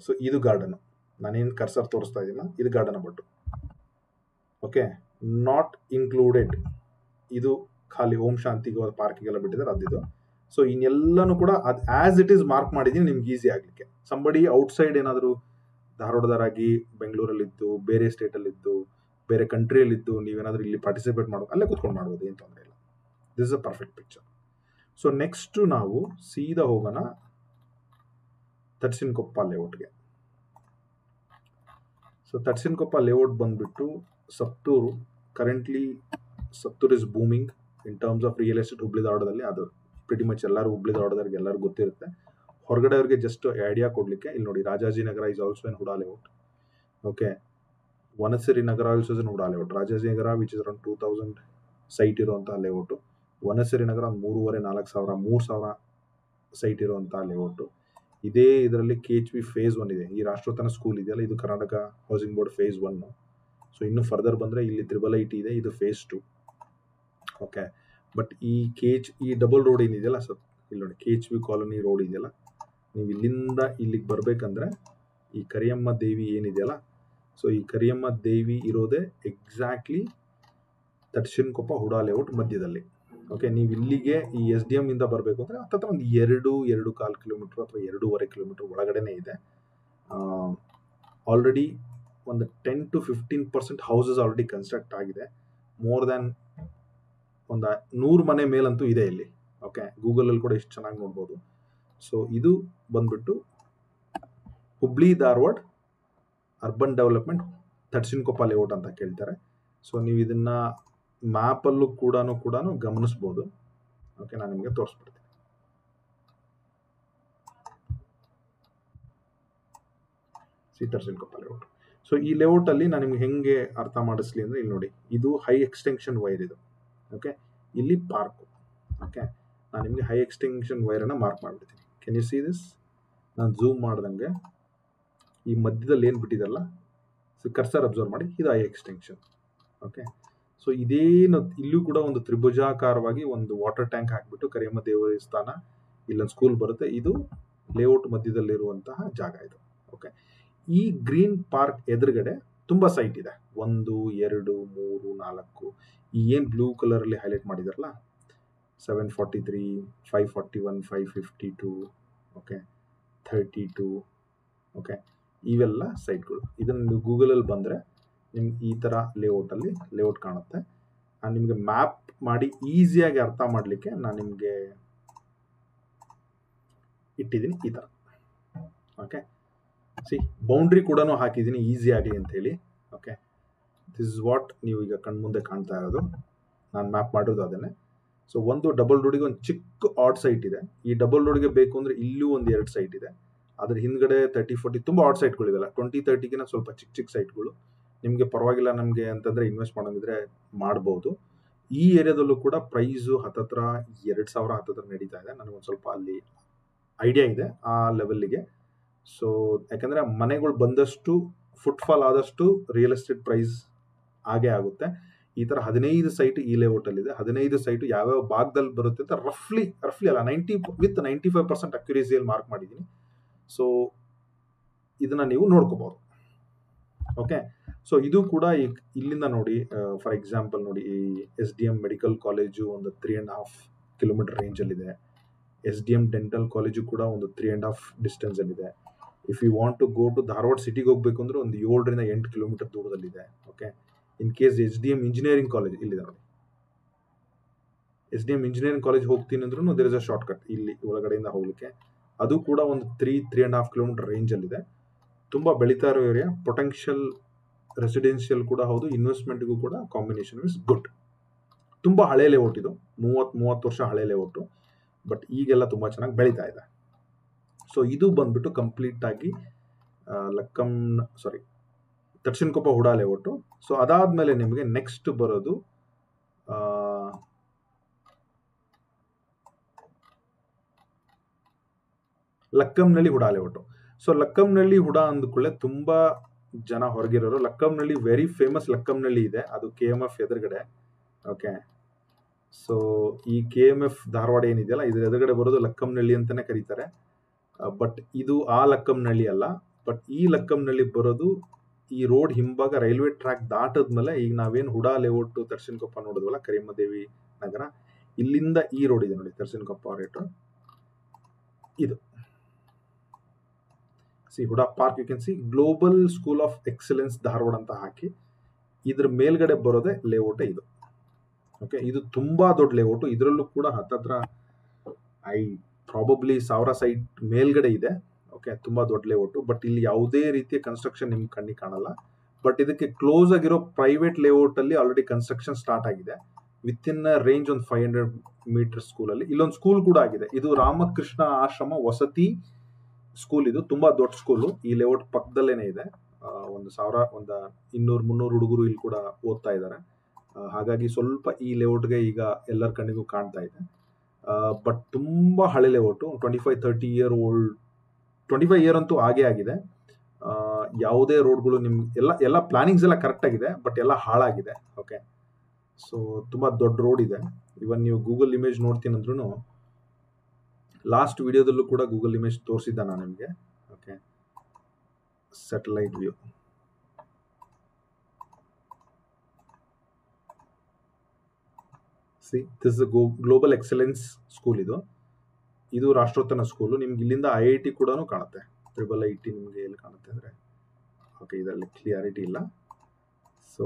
ಸೊ ಇದು ಗಾರ್ಡನ್, ನಾನೇನು ಕರ್ಸರ್ ತೋರಿಸ್ತಾ ಇದ್ದೀನ, ಇದು garden number 2. Okay, not included, ಇದು ಖಾಲಿ ಓಂ ಶಾಂತಿಗೆ ಪಾರ್ಕಿಗೆಲ್ಲ ಬಿಟ್ಟಿದ್ದಾರೆ ಅದಿದು. ಸೊ ಇನ್ನೆಲ್ಲನೂ ಕೂಡ ಅದು ಆಸ್ ಇಟ್ ಈಸ್ ಮಾರ್ಕ್ ಮಾಡಿದ್ದೀನಿ ನಿಮ್ಗೆ ಈಸಿ ಆಗಲಿಕ್ಕೆ. ಸಂಬಡಿ ಔಟ್ಸೈಡ್ ಏನಾದರೂ ಧಾರವಾಡದವರಾಗಿ ಬೆಂಗಳೂರಲ್ಲಿದ್ದು, ಬೇರೆ ಸ್ಟೇಟಲ್ಲಿದ್ದು, ಬೇರೆ ಕಂಟ್ರಿಯಲ್ಲಿದ್ದು ನೀವೇನಾದರೂ ಇಲ್ಲಿ ಪಾರ್ಟಿಸಿಪೇಟ್ ಮಾಡೋದು ಅಲ್ಲೇ ಕೂತ್ಕೊಂಡು ಮಾಡ್ಬೋದು, ಏನು ತೊಂದರೆ ಇಲ್ಲ. This is a perfect picture. So next ನಾವು ಸೀದಾ ಹೋಗೋಣ ತಡ್ಸಿನಕೊಪ್ಪ ಲೇಔಟ್ಗೆ. ಸೊ ತಡ್ಸಿನಕೊಪ್ಪ ಲೇಔಟ್ ಬಂದ್ಬಿಟ್ಟು Saptur. Currently Saptur is booming in terms of real estate Hubli ಧಾರವಾಡದಲ್ಲಿ. ಅದು ಪ್ರಿಟಿ ಮಚ್ ಎಲ್ಲರೂ ಹುಬ್ಳಿ ಧಾರವಾಡದವ್ರಿಗೆ ಎಲ್ಲರಿಗೂ ಗೊತ್ತಿರುತ್ತೆ. ಹೊರಗಡೆ ಅವ್ರಿಗೆ ಜಸ್ಟ್ ಐಡಿಯಾ ಕೊಡಲಿಕ್ಕೆ ಇಲ್ಲಿ ನೋಡಿ, Rajajinagar is also in HUDA layout. Okay, Vanasiri Nagar also is in HUDA layout. Rajajinagar which is around 2000 site ಇರುವಂತಹ ಲೇಔಟು. ವನಸಿರಿ ನಗರ 3,500-4,000 3,000 ಸೈಟ್ ಇರುವಂತಹ ಲೇಔಟು. ಇದೇ ಇದರಲ್ಲಿ KHB ಫೇಸ್ 1 ಇದೆ. ಈ ರಾಷ್ಟ್ರೋತ್ತನ ಸ್ಕೂಲ್ ಇದೆಯಲ್ಲ, ಇದು Karnataka housing board phase 1. So ಇನ್ನು ಫರ್ದರ್ ಬಂದರೆ ಇಲ್ಲಿ IIIT ಇದೆ, ಇದು ಫೇಸ್ 2. ಓಕೆ, ಬಟ್ ಈ ಡಬಲ್ ರೋಡ್ ಏನಿದೆಯಲ್ಲ, ಸೊ ಇಲ್ಲಿ ನೋಡಿ KHB ಕಾಲೋನಿ ರೋಡ್ ಇದೆಯಲ್ಲ, ನೀವು ಇಲ್ಲಿಂದ ಇಲ್ಲಿಗೆ ಬರಬೇಕಂದ್ರೆ ಈ ಕರಿಯಮ್ಮ ದೇವಿ ಏನಿದೆಯಲ್ಲ, ಸೊ ಈ ಕರಿಯಮ್ಮ ದೇವಿ ಇರೋದೇ ಎಕ್ಸಾಕ್ಟ್ಲಿ ತಡ್ಸಿನಕೊಪ್ಪ ಹುಡಾ ಲೇಔಟ್ ಮಧ್ಯದಲ್ಲಿ. ಓಕೆ, ನೀವು ಇಲ್ಲಿಗೆ ಈ SDM ಇಂದ ಬರಬೇಕು ಅಂದರೆ ಹತ್ತತ್ರ ಒಂದು 2.25 ಕಿಲೋಮೀಟರ್ ಅಥವಾ 2.5 ಕಿಲೋಮೀಟರ್ ಒಳಗಡೆನೇ ಇದೆ. ಆಲ್ರೆಡಿ ಒಂದು 10 to 15% ಹೌಸಸ್ ಆಲ್ರೆಡಿ ಕನ್ಸ್ಟ್ರಕ್ಟ್ ಆಗಿದೆ. ಮೋರ್ ದ್ಯಾನ್ ಒಂದು 100 ಮನೆ ಮೇಲಂತೂ ಇದೆ ಇಲ್ಲಿ. ಓಕೆ, ಗೂಗಲಲ್ಲಿ ಕೂಡ ಎಷ್ಟು ಚೆನ್ನಾಗಿ ನೋಡ್ಬೋದು. ಸೊ ಇದು ಬಂದ್ಬಿಟ್ಟು Hubli Dharwad urban development Tadasinakoppa layout ಅಂತ ಕೇಳ್ತಾರೆ. ಸೊ ನೀವು ಇದನ್ನ ಮ್ಯಾಪಲ್ಲೂ ಕೂಡ ಗಮನಿಸ್ಬೋದು. ಓಕೆ, ನಾನು ನಿಮಗೆ ತೋರಿಸ್ಬಿಡ್ತೀನಿ. ತಡ್ಸಿನಕೊಪ್ಪ ಲೇಔಟ್. ಸೊ ಈ ಲೇಔಟ್ ಅಲ್ಲಿ ನಾನು ನಿಮ್ಗೆ ಹೆಂಗೆ ಅರ್ಥ ಮಾಡಿಸ್ಲಿ ಅಂದ್ರೆ, ಇಲ್ಲಿ ನೋಡಿ, ಇದು ಹೈ ಎಕ್ಸ್ಟೆನ್ಷನ್ ವೈರ್ ಇದು. ಓಕೆ, ಇಲ್ಲಿ ಪಾರ್ಕ್. ಓಕೆ, ನಾನು ನಿಮಗೆ ಹೈ ಎಕ್ಸ್ಟೆನ್ಷನ್ ವೈರನ್ನು ಮಾರ್ಕ್ ಮಾಡಿಬಿಡ್ತೀನಿ. Can you see this? ನಾನು ಝೂಮ್ ಮಾಡ್ದಂಗೆ ಈ ಮಧ್ಯದಲ್ಲಿ ಏನು ಬಿಟ್ಟಿದಲ್ಲ, ಸೊ ಕರ್ಸರ್ ಅಬ್ಸರ್ವ್ ಮಾಡಿ, ಇದು ಹೈ ಎಕ್ಸ್ಟೆನ್ಷನ್. ಓಕೆ, ಸೊ ಇದೇನು ಇಲ್ಲೂ ಕೂಡ ಒಂದು ತ್ರಿಭುಜಾಕಾರವಾಗಿ ಒಂದು ವಾಟರ್ ಟ್ಯಾಂಕ್ ಹಾಕಿಬಿಟ್ಟು ಕರಿಯಮ್ಮ ದೇವಸ್ಥಾನ, ಇಲ್ಲೊಂದು ಸ್ಕೂಲ್ ಬರುತ್ತೆ. ಇದು ಲೇಔಟ್ ಮಧ್ಯದಲ್ಲಿರುವಂತಹ ಜಾಗ ಇದು. ಓಕೆ, ಈ ಗ್ರೀನ್ ಪಾರ್ಕ್ ಎದುರುಗಡೆ ತುಂಬ ಸೈಟ್ ಇದೆ. 1, 2, 3, 4. ಈ ಏನು ಬ್ಲೂ ಕಲರಲ್ಲಿ ಹೈಲೈಟ್ ಮಾಡಿದಾರಲ್ಲ, 743, 541, 552, ಓಕೆ, 32. ಓಕೆ, ಇವೆಲ್ಲ ಸೈಟ್ಗಳು. ಇದನ್ನು ನೀವು ಗೂಗಲಲ್ಲಿ ಬಂದರೆ ನಿಮ್ಗೆ ಈ ಥರ ಲೇಔಟ್ ಕಾಣುತ್ತೆ. ನಾನು ನಿಮಗೆ ಮ್ಯಾಪ್ ಮಾಡಿ ಈಸಿಯಾಗಿ ಅರ್ಥ ಮಾಡಲಿಕ್ಕೆ ನಾನು ನಿಮಗೆ ಇಟ್ಟಿದ್ದೀನಿ ಈ ಥರ. ಓಕೆ, ಬೌಂಡ್ರಿ ಕೂಡ ಹಾಕಿದ್ದೀನಿ ಈಸಿ ಆಗಲಿ ಅಂತ ಹೇಳಿ. ಓಕೆ, ದಿಸ್ ಇಸ್ ವಾಟ್ ನೀವು ಈಗ ಕಣ್ಮುಂದೆ ಕಾಣ್ತಾ ಇರೋದು. ನಾನು ಮ್ಯಾಪ್ ಮಾಡಿರೋದು ಅದನ್ನೇ. ಸೊ ಒಂದು ಡಬಲ್ ರೋಡಿಗೆ ಒಂದು ಚಿಕ್ಕ ಆಡ್ ಸೈಟ್ ಇದೆ. ಈ ಡಬಲ್ ರೋಡ್ಗೆ ಬೇಕು ಅಂದರೆ ಇಲ್ಲೂ ಒಂದು 2 ಸೈಟ್ ಇದೆ. ಅದ್ರ ಹಿಂದ್ಗಡೆ 30-40 ತುಂಬ ಆಡ್ ಸೈಟ್ಗಳಿವೆಲ್ಲ. 20-30ಗಿನ ಸ್ವಲ್ಪ ಚಿಕ್ಕ ಸೈಟ್ಗಳು. ನಿಮಗೆ ಪರವಾಗಿಲ್ಲ ನಮಗೆ ಅಂತಂದರೆ ಇನ್ವೆಸ್ಟ್ ಮಾಡೋಂಗಿದ್ರೆ ಮಾಡ್ಬೋದು. ಈ ಏರಿಯಾದಲ್ಲೂ ಕೂಡ ಪ್ರೈಸು ಹತ್ತತ್ರ 2,000 ಹತ್ತತ್ರ ನಡೀತಾ ಇದೆ. ನನಗೊಂದು ಸ್ವಲ್ಪ ಅಲ್ಲಿ ಐಡಿಯಾ ಇದೆ ಆ ಲೆವೆಲ್ಲಿಗೆ. ಸೊ ಯಾಕಂದರೆ ಮನೆಗಳು ಬಂದಷ್ಟು, ಫುಟ್ಫಾಲ್ ಆದಷ್ಟು ರಿಯಲ್ ಎಸ್ಟೇಟ್ ಪ್ರೈಸ್ ಆಗೇ ಆಗುತ್ತೆ. ಈ ಥರ 15 ಸೈಟ್ ಈ ಲೇಔಟಲ್ಲಿದೆ. 15 ಸೈಟು ಯಾವ್ಯಾವ ಭಾಗದಲ್ಲಿ ಬರುತ್ತೆ ಅಂತ ರಫ್ಲಿ ಅಲ್ಲ 95% ಅಕ್ಯುರೇಸಿಯಲ್ಲಿ ಮಾರ್ಕ್ ಮಾಡಿದ್ದೀನಿ. ಸೊ ಇದನ್ನು ನೀವು ನೋಡ್ಕೋಬಹುದು. ಓಕೆ, ಸೊ ಇದು ಕೂಡ ಇಲ್ಲಿಂದ ನೋಡಿ, ಫಾರ್ ಎಕ್ಸಾಂಪಲ್ ನೋಡಿ, ಈ SDM ಮೆಡಿಕಲ್ ಕಾಲೇಜು ಒಂದು 3.5 ಕಿಲೋಮೀಟರ್ ರೇಂಜಲ್ಲಿದೆ. SDM ಡೆಂಟಲ್ ಕಾಲೇಜು ಕೂಡ ಒಂದು 3.5 ಡಿಸ್ಟೆನ್ಸಲ್ಲಿದೆ. If you want to go to Dharwad ಸಿಟಿಗೆ ಹೋಗಬೇಕು ಅಂದರೆ ಒಂದು 7-8 ಕಿಲೋಮೀಟರ್ ದೂರದಲ್ಲಿದೆ. Okay, in case SDM engineering college ಇಲ್ಲಿದೆ ನೋಡಿ. SDM ಇಂಜಿನಿಯರಿಂಗ್ ಕಾಲೇಜ್ ಹೋಗ್ತೀನಿ ಅಂದ್ರೂ there is a shortcut ಇಲ್ಲಿ ಒಳಗಡೆಯಿಂದ ಹೋಗ್ಲಿಕ್ಕೆ. ಅದು ಕೂಡ ಒಂದು 3.5 ಕಿಲೋಮೀಟರ್ ರೇಂಜಲ್ಲಿದೆ. ತುಂಬ ಬೆಳೀತಾ ಇರೋ ಏರಿಯಾ, ಪೊಟೆನ್ಷಿಯಲ್ ರೆಸಿಡೆನ್ಷಿಯಲ್ ಕೂಡ ಹೌದು, ಇನ್ವೆಸ್ಟ್ಮೆಂಟ್ಗೂ ಕೂಡ ಕಾಂಬಿನೇಷನ್ ಇಸ್ ಗುಡ್. ತುಂಬ ಹಳೆ ಲೇಔಟ್ ಇದು, 30 ವರ್ಷ ಹಳೆ ಲೇಔಟು. ಬಟ್ ಈಗೆಲ್ಲ ತುಂಬ ಚೆನ್ನಾಗಿ ಬೆಳೀತಾ ಇದೆ. ಸೊ ಇದು ಬಂದ್ಬಿಟ್ಟು ಕಂಪ್ಲೀಟ್ ಆಗಿ ತಡ್ಸಿನಕೊಪ್ಪ ಹುಡಾ ಲೇಔಟು. ಸೊ ಅದಾದ್ಮೇಲೆ ನಿಮಗೆ ನೆಕ್ಸ್ಟ್ ಬರೋದು ಲಕ್ಕಂನಳ್ಳಿ ಹುಡಾ ಲೇಔಟು. ಸೊ ಲಕ್ಕಂನಳ್ಳಿ ಹುಡಾ ಅಂದ್ಕೊಳ್ಳೆ ತುಂಬ ಜನ ಹೊರಗಿರೋರು. ಲಕ್ಕಂನಳ್ಳಿ ವೆರಿ ಫೇಮಸ್ ಲಕ್ಕಂನಳ್ಳಿ ಇದೆ, ಅದು KMF ಎದುರುಗಡೆ. ಓಕೆ, ಸೊ ಈ KMF ಧಾರವಾಡ ಏನಿದೆಯಲ್ಲ, ಇದ್ರ ಎದುರುಗಡೆ ಬರೋದು ಲಕ್ಕಂನಳ್ಳಿ ಅಂತಾನೆ ಕರೀತಾರೆ. ಬಟ್ ಇದು ಆ ಲಕ್ಕಂನಳ್ಳಿ ಅಲ್ಲ. ಬಟ್ ಈ ಲಕ್ಕಂನಳ್ಳಿ ಬರೋದು ಈ ರೋಡ್ ಹಿಂಭಾಗ ರೈಲ್ವೆ ಟ್ರ್ಯಾಕ್ ದಾಟದ್ಮೇಲೆ, ಈಗ ನಾವೇನು ಹುಡಾ ಲೇಔಟ್ ತರ್ಸಿನಕೊಪ್ಪ ನೋಡಿದ್ವಲ್ಲ, ಕರಿಯಮ್ಮದೇವಿ ನಗರ, ಇಲ್ಲಿಂದ ಈ ರೋಡ್ ಇದೆ ನೋಡಿ, ತರ್ಸಿನಕೊಪ್ಪ ರೇಟ್ ಇದು. See Huda park, you can see global school of excellence Dharwad ಅಂತ ಹಾಕಿ ಇದ್ರ ಮೇಲ್ಗಡೆ ಬರೋದೇ ಲೇಔಟ್ ಇದು. ಓಕೆ, ಇದು ತುಂಬಾ ದೊಡ್ಡ ಲೇಔಟ್. ಇದರಲ್ಲೂ ಕೂಡ ಹತ್ತತ್ರ ಪ್ರಾಬಬ್ಲಿ 1000 ಸೈಟ್ ಮೇಲ್ಗಡೆ ಇದೆ. ಓಕೆ, ತುಂಬಾ ದೊಡ್ಡ ಲೇಔಟ್. ಬಟ್ ಇಲ್ಲಿ ಯಾವುದೇ ರೀತಿಯ ಕನ್ಸ್ಟ್ರಕ್ಷನ್ ನಿಮ್ಗೆ ಕಣ್ಣಿಗೆ ಕಾಣಲ್ಲ. ಬಟ್ ಇದಕ್ಕೆ ಕ್ಲೋಸ್ ಆಗಿರೋ ಪ್ರೈವೇಟ್ ಲೇಔಟ್ ಅಲ್ಲಿ ಆಲ್ರೆಡಿ ಕನ್ಸ್ಟ್ರಕ್ಷನ್ ಸ್ಟಾರ್ಟ್ ಆಗಿದೆ. ವಿತ್ ಇನ್ ರೇಂಜ್ ಒಂದು 500 ಮೀಟರ್ ಸ್ಕೂಲಲ್ಲಿ ಇಲ್ಲೊಂದು ಸ್ಕೂಲ್ ಕೂಡ ಆಗಿದೆ. ಇದು ರಾಮಕೃಷ್ಣ ಆಶ್ರಮ ವಸತಿ ಸ್ಕೂಲ್. ಇದು ತುಂಬಾ ದೊಡ್ಡ ಸ್ಕೂಲು, ಈ ಲೇಔಟ್ ಪಕ್ಕದಲ್ಲೇನೆ ಇದೆ. ಒಂದು 200-300 ಹುಡುಗರು ಇಲ್ಲಿ ಕೂಡ ಓದ್ತಾ ಇದ್ದಾರೆ. ಹಾಗಾಗಿ ಸ್ವಲ್ಪ ಈ ಲೇಔಟ್ಗೆ ಈಗ ಎಲ್ಲರ ಕಣ್ಣಿಗೂ ಕಾಣ್ತಾ ಇದೆ. ಬಟ್ ತುಂಬಾ ಹಳೆ ಲೇಔಟ್, 25-30 ಇಯರ್ ಓಲ್ಡ್, 25 ಇಯರ್ ಅಂತೂ ಆಗೇ ಆಗಿದೆ. ಯಾವುದೇ ರೋಡ್ಗಳು ನಿಮ್ಗೆ ಎಲ್ಲ ಪ್ಲಾನಿಂಗ್ಸ್ ಎಲ್ಲ ಕರೆಕ್ಟ್ ಆಗಿದೆ, ಬಟ್ ಎಲ್ಲ ಹಾಳಾಗಿದೆ. ಓಕೆ, ಸೊ ತುಂಬಾ ದೊಡ್ಡ ರೋಡ್ ಇದೆ. ಇವನ್ ನೀವು ಗೂಗಲ್ ಇಮೇಜ್ ನೋಡ್ತೀನಿ ಅಂದ್ರೂ, ಲಾಸ್ಟ್ ವಿಡಿಯೋದಲ್ಲೂ ಕೂಡ ಗೂಗಲ್ ಇಮೇಜ್ ತೋರಿಸಿದ್ದ ನಾನು ನಿಮಗೆ. Okay, satellite view. C, this global excellence school. ಇದು ರಾಷ್ಟ್ರೋತ್ತಮ ಸ್ಕೂಲು. ನಿಮ್ಗೆ ಇಲ್ಲಿಂದ IIT ಕೂಡ ಕಾಣುತ್ತೆ. IIIT ನಿಮಗೆ ಎಲ್ಲಿ ಕಾಣುತ್ತೆ ಅಂದರೆ, ಓಕೆ, ಇದರಲ್ಲಿ ಕ್ಲಿಯಾರಿಟಿ ಇಲ್ಲ. ಸೊ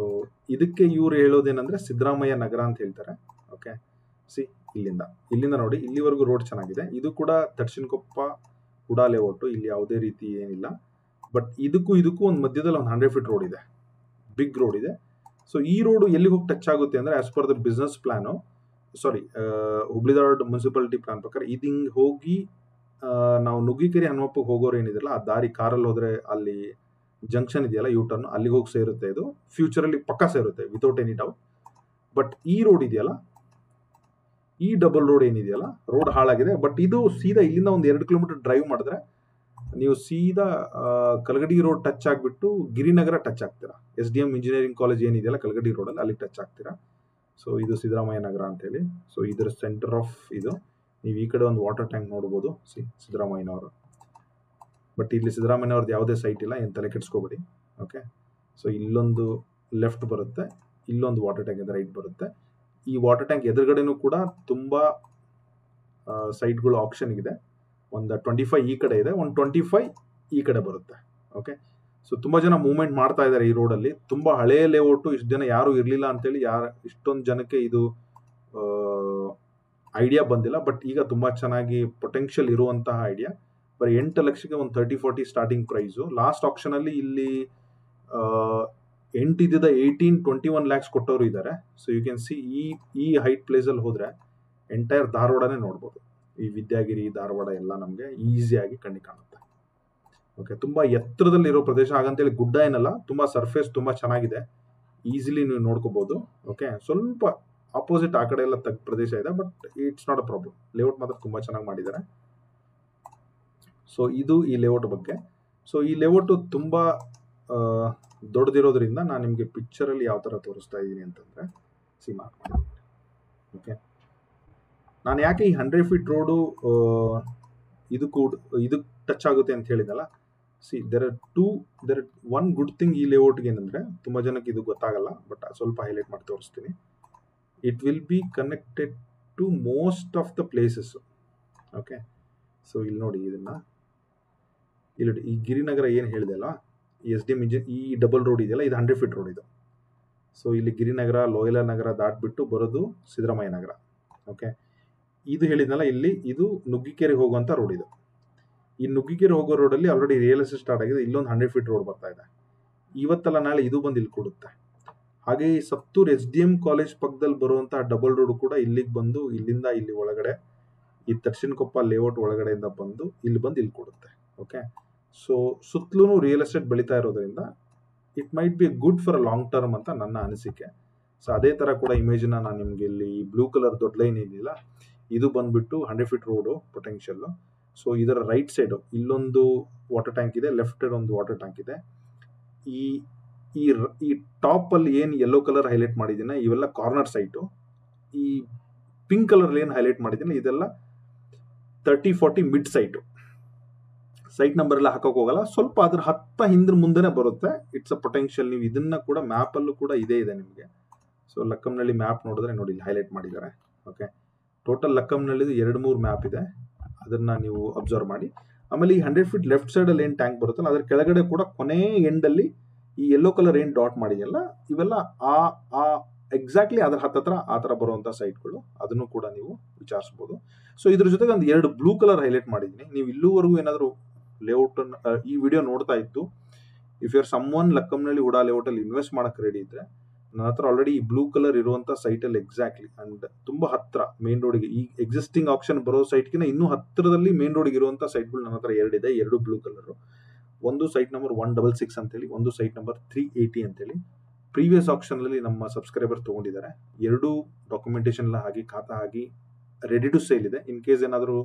ಇದಕ್ಕೆ ಇವ್ರು ಹೇಳೋದೇನಂದ್ರೆ ಸಿದ್ದರಾಮಯ್ಯ ನಗರ ಅಂತ ಹೇಳ್ತಾರೆ. ಓಕೆ, ಸಿ ಇಲ್ಲಿಂದ ನೋಡಿ, ಇಲ್ಲಿವರೆಗೂ ರೋಡ್ ಚೆನ್ನಾಗಿದೆ. ಇದು ಕೂಡ ತರ್ಸಿನಕೊಪ್ಪ ಹುಡಾ ಲೇಔಟ್, ಇಲ್ಲಿ ಯಾವುದೇ ರೀತಿ ಏನಿಲ್ಲ. ಬಟ್ ಇದಕ್ಕೂ ಒಂದು ಮಧ್ಯದಲ್ಲಿ ಒಂದು 100 ಫೀಟ್ ರೋಡ್ ಇದೆ, ಬಿಗ್ ರೋಡ್ ಇದೆ. ಸೊ ಈ ರೋಡ್ ಎಲ್ಲಿಗೆ ಹೋಗಿ ಟಚ್ ಆಗುತ್ತೆ ಅಂದ್ರೆ, as per the business plan, Hubli Dharwad municipality plan ಪ್ರಕಾರ ಇದು ಹಿಂಗೆ ಹೋಗಿ ನಾವು ನುಗ್ಗಿಕೆರೆ ಹನುಮಪ್ಪಗೆ ಹೋಗೋರು ಏನಿದೆಯಲ್ಲ, ಆ ದಾರಿ ಕಾರಲ್ಲಿ ಹೋದ್ರೆ ಅಲ್ಲಿ ಜಂಕ್ಷನ್ ಇದೆಯಲ್ಲ, ಯೂಟರ್ನ್, ಅಲ್ಲಿಗೆ ಹೋಗಿ ಸೇರುತ್ತೆ. ಇದು ಫ್ಯೂಚರಲ್ಲಿ ಪಕ್ಕ ಸೇರುತ್ತೆ, ವಿತೌಟ್ ಎನಿ ಡೌಟ್. ಬಟ್ ಈ ರೋಡ್ ಇದೆಯಲ್ಲ, ಈ ಡಬಲ್ ರೋಡ್ ಏನಿದೆಯಲ್ಲ, ರೋಡ್ ಹಾಳಾಗಿದೆ. ಬಟ್ ಇದು ಸೀದಾ ಇಲ್ಲಿಂದ ಒಂದು 2 ಕಿಲೋಮೀಟರ್ ಡ್ರೈವ್ ಮಾಡಿದ್ರೆ ನೀವು ಸೀದಾ ಕಲಗಡಿ ರೋಡ್ ಟಚ್ ಆಗಿಬಿಟ್ಟು ಗಿರಿನಗರ ಟಚ್ ಆಗ್ತೀರಾ. SDM ಇಂಜಿನಿಯರಿಂಗ್ ಕಾಲೇಜ್ ಏನಿದೆಯಲ್ಲ ಕಲಗಡಿ ರೋಡಲ್ಲಿ, ಅಲ್ಲಿ ಟಚ್ ಆಗ್ತೀರಾ. ಸೊ ಇದು ಸಿದ್ದರಾಮಯ್ಯ ನಗರ ಅಂತೇಳಿ. ಸೊ ಇದರ ಸೆಂಟರ್ ಆಫ್ ಇದು. ನೀವು ಈ ಕಡೆ ಒಂದು ವಾಟರ್ ಟ್ಯಾಂಕ್ ನೋಡ್ಬೋದು, ಸಿದ್ದರಾಮಯ್ಯನವರು. ಬಟ್ ಇಲ್ಲಿ ಸಿದ್ದರಾಮಯ್ಯವ್ರದ್ದು ಯಾವುದೇ ಸೈಟ್ ಇಲ್ಲ, ಏನು ತಲೆ ಕೆಡಿಸ್ಕೋಬೇಡಿ. ಓಕೆ, ಸೊ ಇಲ್ಲೊಂದು ಲೆಫ್ಟ್ ಬರುತ್ತೆ, ಇಲ್ಲೊಂದು ವಾಟರ್ ಟ್ಯಾಂಕ್ ಇದೆ, ರೈಟ್ ಬರುತ್ತೆ. ಈ ವಾಟರ್ ಟ್ಯಾಂಕ್ ಎದುರುಗಡೆನೂ ಕೂಡ ತುಂಬಾ ಸೈಟ್ಗಳು ಆಪ್ಷನ್ಗಿದೆ. ಒಂದು 25 ಈ ಕಡೆ ಇದೆ, ಒಂದು 25 ಈ ಕಡೆ ಬರುತ್ತೆ. ಓಕೆ, ಸೊ ತುಂಬಾ ಜನ ಮೂವ್ಮೆಂಟ್ ಮಾಡ್ತಾ ಇದ್ದಾರೆ ಈ ರೋಡಲ್ಲಿ. ತುಂಬಾ ಹಳೆ ಲೇಔಟು, ಇಷ್ಟು ಜನ ಯಾರು ಇರಲಿಲ್ಲ ಅಂತೇಳಿ ಇಷ್ಟೊಂದು ಜನಕ್ಕೆ ಇದು ಐಡಿಯಾ ಬಂದಿಲ್ಲ. ಬಟ್ ಈಗ ತುಂಬಾ ಚೆನ್ನಾಗಿ ಪೊಟೆನ್ಷಿಯಲ್ ಇರುವಂತಹ ಐಡಿಯಾ. ಬರೀ 8 ಲಕ್ಷಕ್ಕೆ ಒಂದು 30-40 ಸ್ಟಾರ್ಟಿಂಗ್ ಪ್ರೈಸು. ಲಾಸ್ಟ್ ಆಪ್ಷನ್ ಅಲ್ಲಿ ಇಲ್ಲಿ 8 ಇದ್ದಿದ್ದ 18-21 ಲ್ಯಾಕ್ಸ್ ಕೊಟ್ಟವರು ಇದ್ದಾರೆ. ಸೊ ಯು ಕ್ಯಾನ್ ಸಿ ಈ ಹೈಟ್ ಪ್ಲೇಸಲ್ಲಿ ಹೋದ್ರೆ ಎಂಟೈರ್ ಧಾರವಾಡನೇ ನೋಡ್ಬೋದು. ಈ ವಿದ್ಯಾಗಿರಿ, ಧಾರವಾಡ ಎಲ್ಲ ನಮಗೆ ಈಸಿಯಾಗಿ ಕಣ್ಣಿಗೆ ಕಾಣುತ್ತೆ. ಓಕೆ, ತುಂಬಾ ಎತ್ತರದಲ್ಲಿರೋ ಪ್ರದೇಶ, ಹಾಗಂತೇಳಿ ಗುಡ್ಡ ಏನಲ್ಲ, ತುಂಬಾ ಸರ್ಫೇಸ್ ತುಂಬಾ ಚೆನ್ನಾಗಿದೆ, ಈಸಿಲಿ ನೀವು ನೋಡ್ಕೋಬಹುದು. ಓಕೆ, ಸ್ವಲ್ಪ ಆಪೋಸಿಟ್ ಆ ಕಡೆ ಎಲ್ಲ ಪ್ರದೇಶ ಇದೆ, but it's not a problem. Layout ಮಾತ್ರ ತುಂಬಾ ಚೆನ್ನಾಗಿ ಮಾಡಿದ್ದಾರೆ. ಸೊ ಇದು ಈ ಲೇಔಟ್ ಬಗ್ಗೆ. ಸೊ ಈ ಲೇಔಟ್ ತುಂಬಾ ದೊಡ್ಡದಿರೋದ್ರಿಂದ ನಾನು ನಿಮಗೆ ಪಿಕ್ಚರಲ್ಲಿ ಯಾವ ಥರ ತೋರಿಸ್ತಾ ಇದ್ದೀನಿ ಅಂತಂದರೆ, ಮಾರ್ಕ್ ಮಾಡಿ. ಓಕೆ, ನಾನು ಯಾಕೆ ಈ 100 ಫೀಟ್ ರೋಡು ಇದು ಟಚ್ ಆಗುತ್ತೆ ಅಂತ ಹೇಳಿದಲ್ಲ. There are one good thing ಈ ಲೇಔಟ್ಗೆ ಏನಂದರೆ, ತುಂಬ ಜನಕ್ಕೆ ಇದು ಗೊತ್ತಾಗಲ್ಲ, ಬಟ್ ಸ್ವಲ್ಪ ಹೈಲೈಟ್ ಮಾಡಿ ತೋರಿಸ್ತೀನಿ. It will be connected to most of the places. Okay, so ಇಲ್ಲಿ ನೋಡಿ, ಇಲ್ಲಿ ಈ ಗಿರಿನಗರ ಏನು ಹೇಳಿದೆ ಅಲ್ಲ, SDM ಈ ಡಬಲ್ ರೋಡ್ ಇದೆಯಲ್ಲ, ಇದು 100 ಫೀಟ್ ರೋಡ್ ಇದು. ಸೊ ಇಲ್ಲಿ ಗಿರಿನಗರ, ಲೋಯಲ ನಗರ ದಾಟ್ಬಿಟ್ಟು ಬರೋದು ಸಿದ್ದರಾಮಯ್ಯ ನಗರ. ಓಕೆ, ಇದು ಹೇಳಿದ್ನಲ್ಲ, ಇದು ನುಗ್ಗಿಕೆರೆ ಹೋಗುವಂಥ ರೋಡ್ ಇದು. ಈ ನುಗ್ಗಿಕೆರೆ ಹೋಗೋ ರೋಡಲ್ಲಿ ಆಲ್ರೆಡಿ ರಿಯಲ್ ಎಸ್ಟೇಟ್ ಸ್ಟಾರ್ಟ್ ಆಗಿದೆ. ಇಲ್ಲೊಂದು 100 ಫೀಟ್ ರೋಡ್ ಬರ್ತಾ ಇದೆ. ಇವತ್ತಲ್ಲ ನಾಳೆ ಇದು ಬಂದು ಇಲ್ಲಿ ಕೊಡುತ್ತೆ. ಹಾಗೆ ಈ ಸತ್ತೂರ್ SDM ಕಾಲೇಜ್ ಪಕ್ಕದಲ್ಲಿ ಬರುವಂತಹ ಡಬಲ್ ರೋಡ್ ಕೂಡ ಇಲ್ಲಿಗೆ ಬಂದು, ಇಲ್ಲಿಂದ ಇಲ್ಲಿ ಒಳಗಡೆ ಈ ತರ್ಸಿನಕೊಪ್ಪ ಲೇಔಟ್ ಒಳಗಡೆಯಿಂದ ಬಂದು ಇಲ್ಲಿ ಕೊಡುತ್ತೆ. ಓಕೆ, ಸೊ ಸುತ್ತಲೂ ರಿಯಲ್ ಎಸ್ಟೇಟ್ ಬೆಳೀತಾ ಇರೋದ್ರಿಂದ it might be good for a long term ಅಂತ ನನ್ನ ಅನಿಸಿಕೆ. ಸೊ ಅದೇ ಥರ ಕೂಡ ಇಮೇಜನ್ನ ನಾನು ನಿಮಗೆ ಇಲ್ಲಿ ಈ ಬ್ಲೂ ಕಲರ್ ದೊಡ್ಡ ಲೈನ್ ಏನಿಲ್ಲ, ಇದು ಬಂದ್ಬಿಟ್ಟು 100 ಫೀಟ್ ರೋಡು ಪೊಟೆನ್ಷಿಯಲ್. ಸೊ ಇದರ ರೈಟ್ ಸೈಡು ಇಲ್ಲೊಂದು ವಾಟರ್ ಟ್ಯಾಂಕ್ ಇದೆ, ಲೆಫ್ಟ್ ಸೈಡ್ ಒಂದು ವಾಟರ್ ಟ್ಯಾಂಕ್ ಇದೆ. ಈ ಈ ಈ ಟಾಪಲ್ಲಿ ಏನು ಯೆಲ್ಲೋ ಕಲರ್ ಹೈಲೈಟ್ ಮಾಡಿದ್ದೀನಿ ಇವೆಲ್ಲ ಕಾರ್ನರ್ ಸೈಟು. ಈ ಪಿಂಕ್ ಕಲರ್ ಏನು ಹೈಲೈಟ್ ಮಾಡಿದ್ದೀನಿ ಇದೆಲ್ಲ 30-40 ಮಿಡ್ ಸೈಟು. ಸೈಟ್ ನಂಬರ್ ಎಲ್ಲ ಹಾಕೋಕೆ ಹೋಗಲ್ಲ, ಸ್ವಲ್ಪ ಅದ್ರ ಹಿಂದ್ರ ಮುಂದೆನೆ ಬರುತ್ತೆ. It's a potential. ನೀವು ಇದನ್ನ ಕೂಡ ಮ್ಯಾಪಲ್ಲೂ ಕೂಡ ಇದೇ ಇದೆ ನಿಮಗೆ. ಸೊ ಲಕ್ಕಂನಳ್ಳಿ ಮ್ಯಾಪ್ ನೋಡಿದ್ರೆ ನೋಡಿ ಹೈಲೈಟ್ ಮಾಡಿದ್ದಾರೆ. ಓಕೆ, ಟೋಟಲ್ ಲಕ್ಕಂನಳ್ಳಿ 2-3 ಮ್ಯಾಪ್ ಇದೆ, ಅದನ್ನ ನೀವು ಅಬ್ಸರ್ವ್ ಮಾಡಿ. ಆಮೇಲೆ ಈ 100 ಫೀಟ್ ಲೆಫ್ಟ್ ಸೈಡಲ್ಲಿ ಏನು ಟ್ಯಾಂಕ್ ಬರುತ್ತಲ್ಲ ಅದ್ರ ಕೆಳಗಡೆ ಕೂಡ ಕೊನೆ ಎಂಡಲ್ಲಿ ಈ ಯೆಲ್ಲೋ ಕಲರ್ ಏನು ಡಾಟ್ ಮಾಡಿದೆಯಲ್ಲ ಇವೆಲ್ಲ ಆ ಎಕ್ಸಾಕ್ಟ್ಲಿ ಅದ್ರ ಹತ್ತತ್ರ ಆ ಥರ ಬರುವಂಥ ಸೈಟ್ಗಳು. ಅದನ್ನು ಕೂಡ ನೀವು ವಿಚಾರಿಸ್ಬೋದು. ಸೊ ಇದ್ರ ಜೊತೆಗೆ ಒಂದು 2 ಬ್ಲೂ ಕಲರ್ ಹೈಲೈಟ್ ಮಾಡಿದ್ದೀನಿ. ನೀವು ಇಲ್ಲೂವರೆಗೂ ಏನಾದರೂ ಲೇಔಟ್ ಈ ವಿಡಿಯೋ ನೋಡ್ತಾ ಇತ್ತು, if your someone Lakkamanahalli HUDA ಲೇಔಟಲ್ಲಿ ಇನ್ವೆಸ್ಟ್ ಮಾಡಕ್ಕೆ ರೆಡಿ ಇದ್ರೆ ನನ್ನ ಹತ್ರ ಆಲ್ರೆಡಿ ಈ ಬ್ಲೂ ಕಲರ್ ಇರುವಂಥ ಸೈಟಲ್ಲಿ ಎಕ್ಸಾಕ್ಟ್ಲಿ ಅಂಡ್ ತುಂಬ ಹತ್ತಿರ ಮೇನ್ ರೋಡಿಗೆ, ಈ ಎಕ್ಸಿಸ್ಟಿಂಗ್ ಆಪ್ಷನ್ ಬರೋ ಸೈಟ್ಗಿನ ಇನ್ನೂ ಹತ್ತಿರದಲ್ಲಿ ಮೇನ್ ರೋಡಿಗೆ ಇರುವಂಥ ಸೈಟ್ಗಳು ನನ್ನ ಹತ್ರ 2 ಇದೆ, 2 ಬ್ಲೂ ಕಲರು. ಒಂದು ಸೈಟ್ ನಂಬರ್ 166 ಅಂತೇಳಿ, ಒಂದು ಸೈಟ್ ನಂಬರ್ 380 ಅಂತೇಳಿ. ಪ್ರೀವಿಯಸ್ ಆಪ್ಷನ್ನಲ್ಲಿ ನಮ್ಮ ಸಬ್ಸ್ಕ್ರೈಬರ್ ತೊಗೊಂಡಿದ್ದಾರೆ. 2 ಡಾಕ್ಯುಮೆಂಟೇಶನ್ ಎಲ್ಲ ಆಗಿ ಖಾತಾ ಆಗಿ ರೆಡಿ ಟು ಸೇಲ್ ಇದೆ. ಇನ್ ಕೇಸ್ ಏನಾದರೂ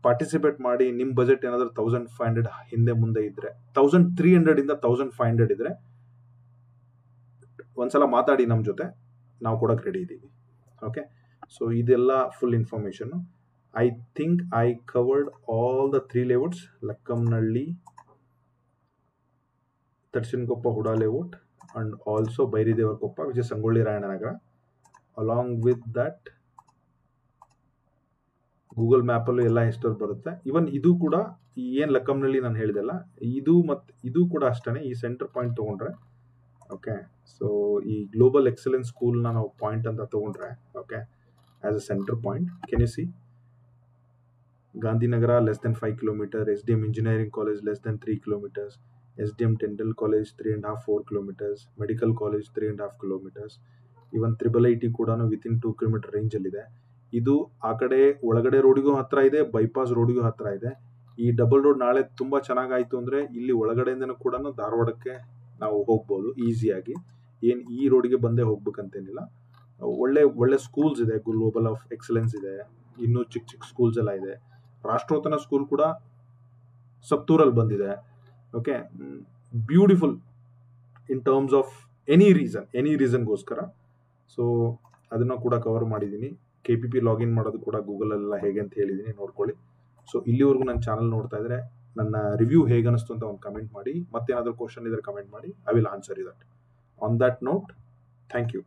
ಪಾರ್ಟಿಸಿಪೇಟ್ ಮಾಡಿ ನಿಮ್ಮ ಬಜೆಟ್ ಏನಾದರೂ 1500 ಹಿಂದೆ ಮುಂದೆ ಇದ್ರೆ, 1300 ಇಂದ 1500 ಇದ್ರೆ ಒಂದ್ಸಲ ಮಾತಾಡಿ ನಮ್ಮ ಜೊತೆ, ನಾವು ಕೊಡಕ್ಕೆ ರೆಡಿ ಇದ್ದೀವಿ. ಓಕೆ, ಸೊ ಇದೆಲ್ಲ full information. I think I covered all the 3 layouts: Lakkamanahalli, Tarasinakoppa HUDA layout, and also Bairidevarakoppa which is Sangolli Rayannanagar. Along with that Google ಮ್ಯಾಪಲ್ಲೂ ಎಲ್ಲ ಹೆಸರು ಬರುತ್ತೆ. ಇವನ್ ಇದು ಕೂಡ ಏನು ಲಕ್ಕಂನಳ್ಳಿ ನಾನು ಹೇಳಿದೆಲ್ಲ ಇದು ಕೂಡ ಅಷ್ಟೇ. ಈ ಸೆಂಟರ್ ಪಾಯಿಂಟ್ ತೊಗೊಂಡ್ರೆ, ಓಕೆ, ಸೊ ಈ ಗ್ಲೋಬಲ್ ಎಕ್ಸಲೆನ್ಸ್ ಸ್ಕೂಲ್ನ ನಾವು ಪಾಯಿಂಟ್ ಅಂತ ತೊಗೊಂಡ್ರೆ, okay, as a centre point, can you see Gandhinagar less than 5 kilometre, SDM engineering college less than 3 kilometres, SDM dental college 3.5-4 kilometres, medical college 3.5 kilometres. Even IIIT ಕೂಡ within 2 kilometre ರೇಂಜಲ್ಲಿದೆ. ಇದು ಆ ಕಡೆ ಒಳಗಡೆ ರೋಡಿಗೂ ಹತ್ರ ಇದೆ, ಬೈಪಾಸ್ ರೋಡಿಗೂ ಹತ್ರ ಇದೆ. ಈ ಡಬಲ್ ರೋಡ್ ನಾಳೆ ತುಂಬ ಚೆನ್ನಾಗಾಯಿತು ಅಂದರೆ ಇಲ್ಲಿ ಒಳಗಡೆಯಿಂದನೂ ಕೂಡ ಧಾರವಾಡಕ್ಕೆ ನಾವು ಹೋಗ್ಬೋದು ಈಸಿಯಾಗಿ. ಏನು ಈ ರೋಡಿಗೆ ಬಂದೇ ಹೋಗ್ಬೇಕಂತೇನಿಲ್ಲ. ಒಳ್ಳೆ ಸ್ಕೂಲ್ಸ್ ಇದೆ, ಗ್ಲೋಬಲ್ ಆಫ್ ಎಕ್ಸಲೆನ್ಸ್ ಇದೆ, ಇನ್ನೂ ಚಿಕ್ಕ ಸ್ಕೂಲ್ಸ್ ಎಲ್ಲ ಇದೆ. ರಾಷ್ಟ್ರೋತ್ತನ ಸ್ಕೂಲ್ ಕೂಡ ಸತ್ತೂರಲ್ಲಿ ಬಂದಿದೆ. Okay, beautiful in terms of any ರೀಸನ್ಗೋಸ್ಕರ. ಸೊ ಅದನ್ನು ಕೂಡ ಕವರ್ ಮಾಡಿದ್ದೀನಿ. KPP ಲಾಗಿನ್ ಮಾಡೋದು ಕೂಡ ಗೂಗಲಲ್ಲೆಲ್ಲ ಹೇಗೆ ಅಂತ ಹೇಳಿದ್ದೀನಿ, ನೋಡ್ಕೊಳ್ಳಿ. ಸೊ ಇಲ್ಲಿವರೆಗೂ ನನ್ನ ಚಾನಲ್ ನೋಡ್ತಾ ಇದ್ರೆ ನನ್ನ ರಿವ್ಯೂ ಹೇಗೆ ಅನಿಸ್ತು ಅಂತ ಒಂದು ಕಮೆಂಟ್ ಮಾಡಿ. ಮತ್ತೇನಾದರೂ ಕ್ವಶನ್ ಇದ್ರೆ ಕಮೆಂಟ್ ಮಾಡಿ, I will answer you that. On that note, thank you.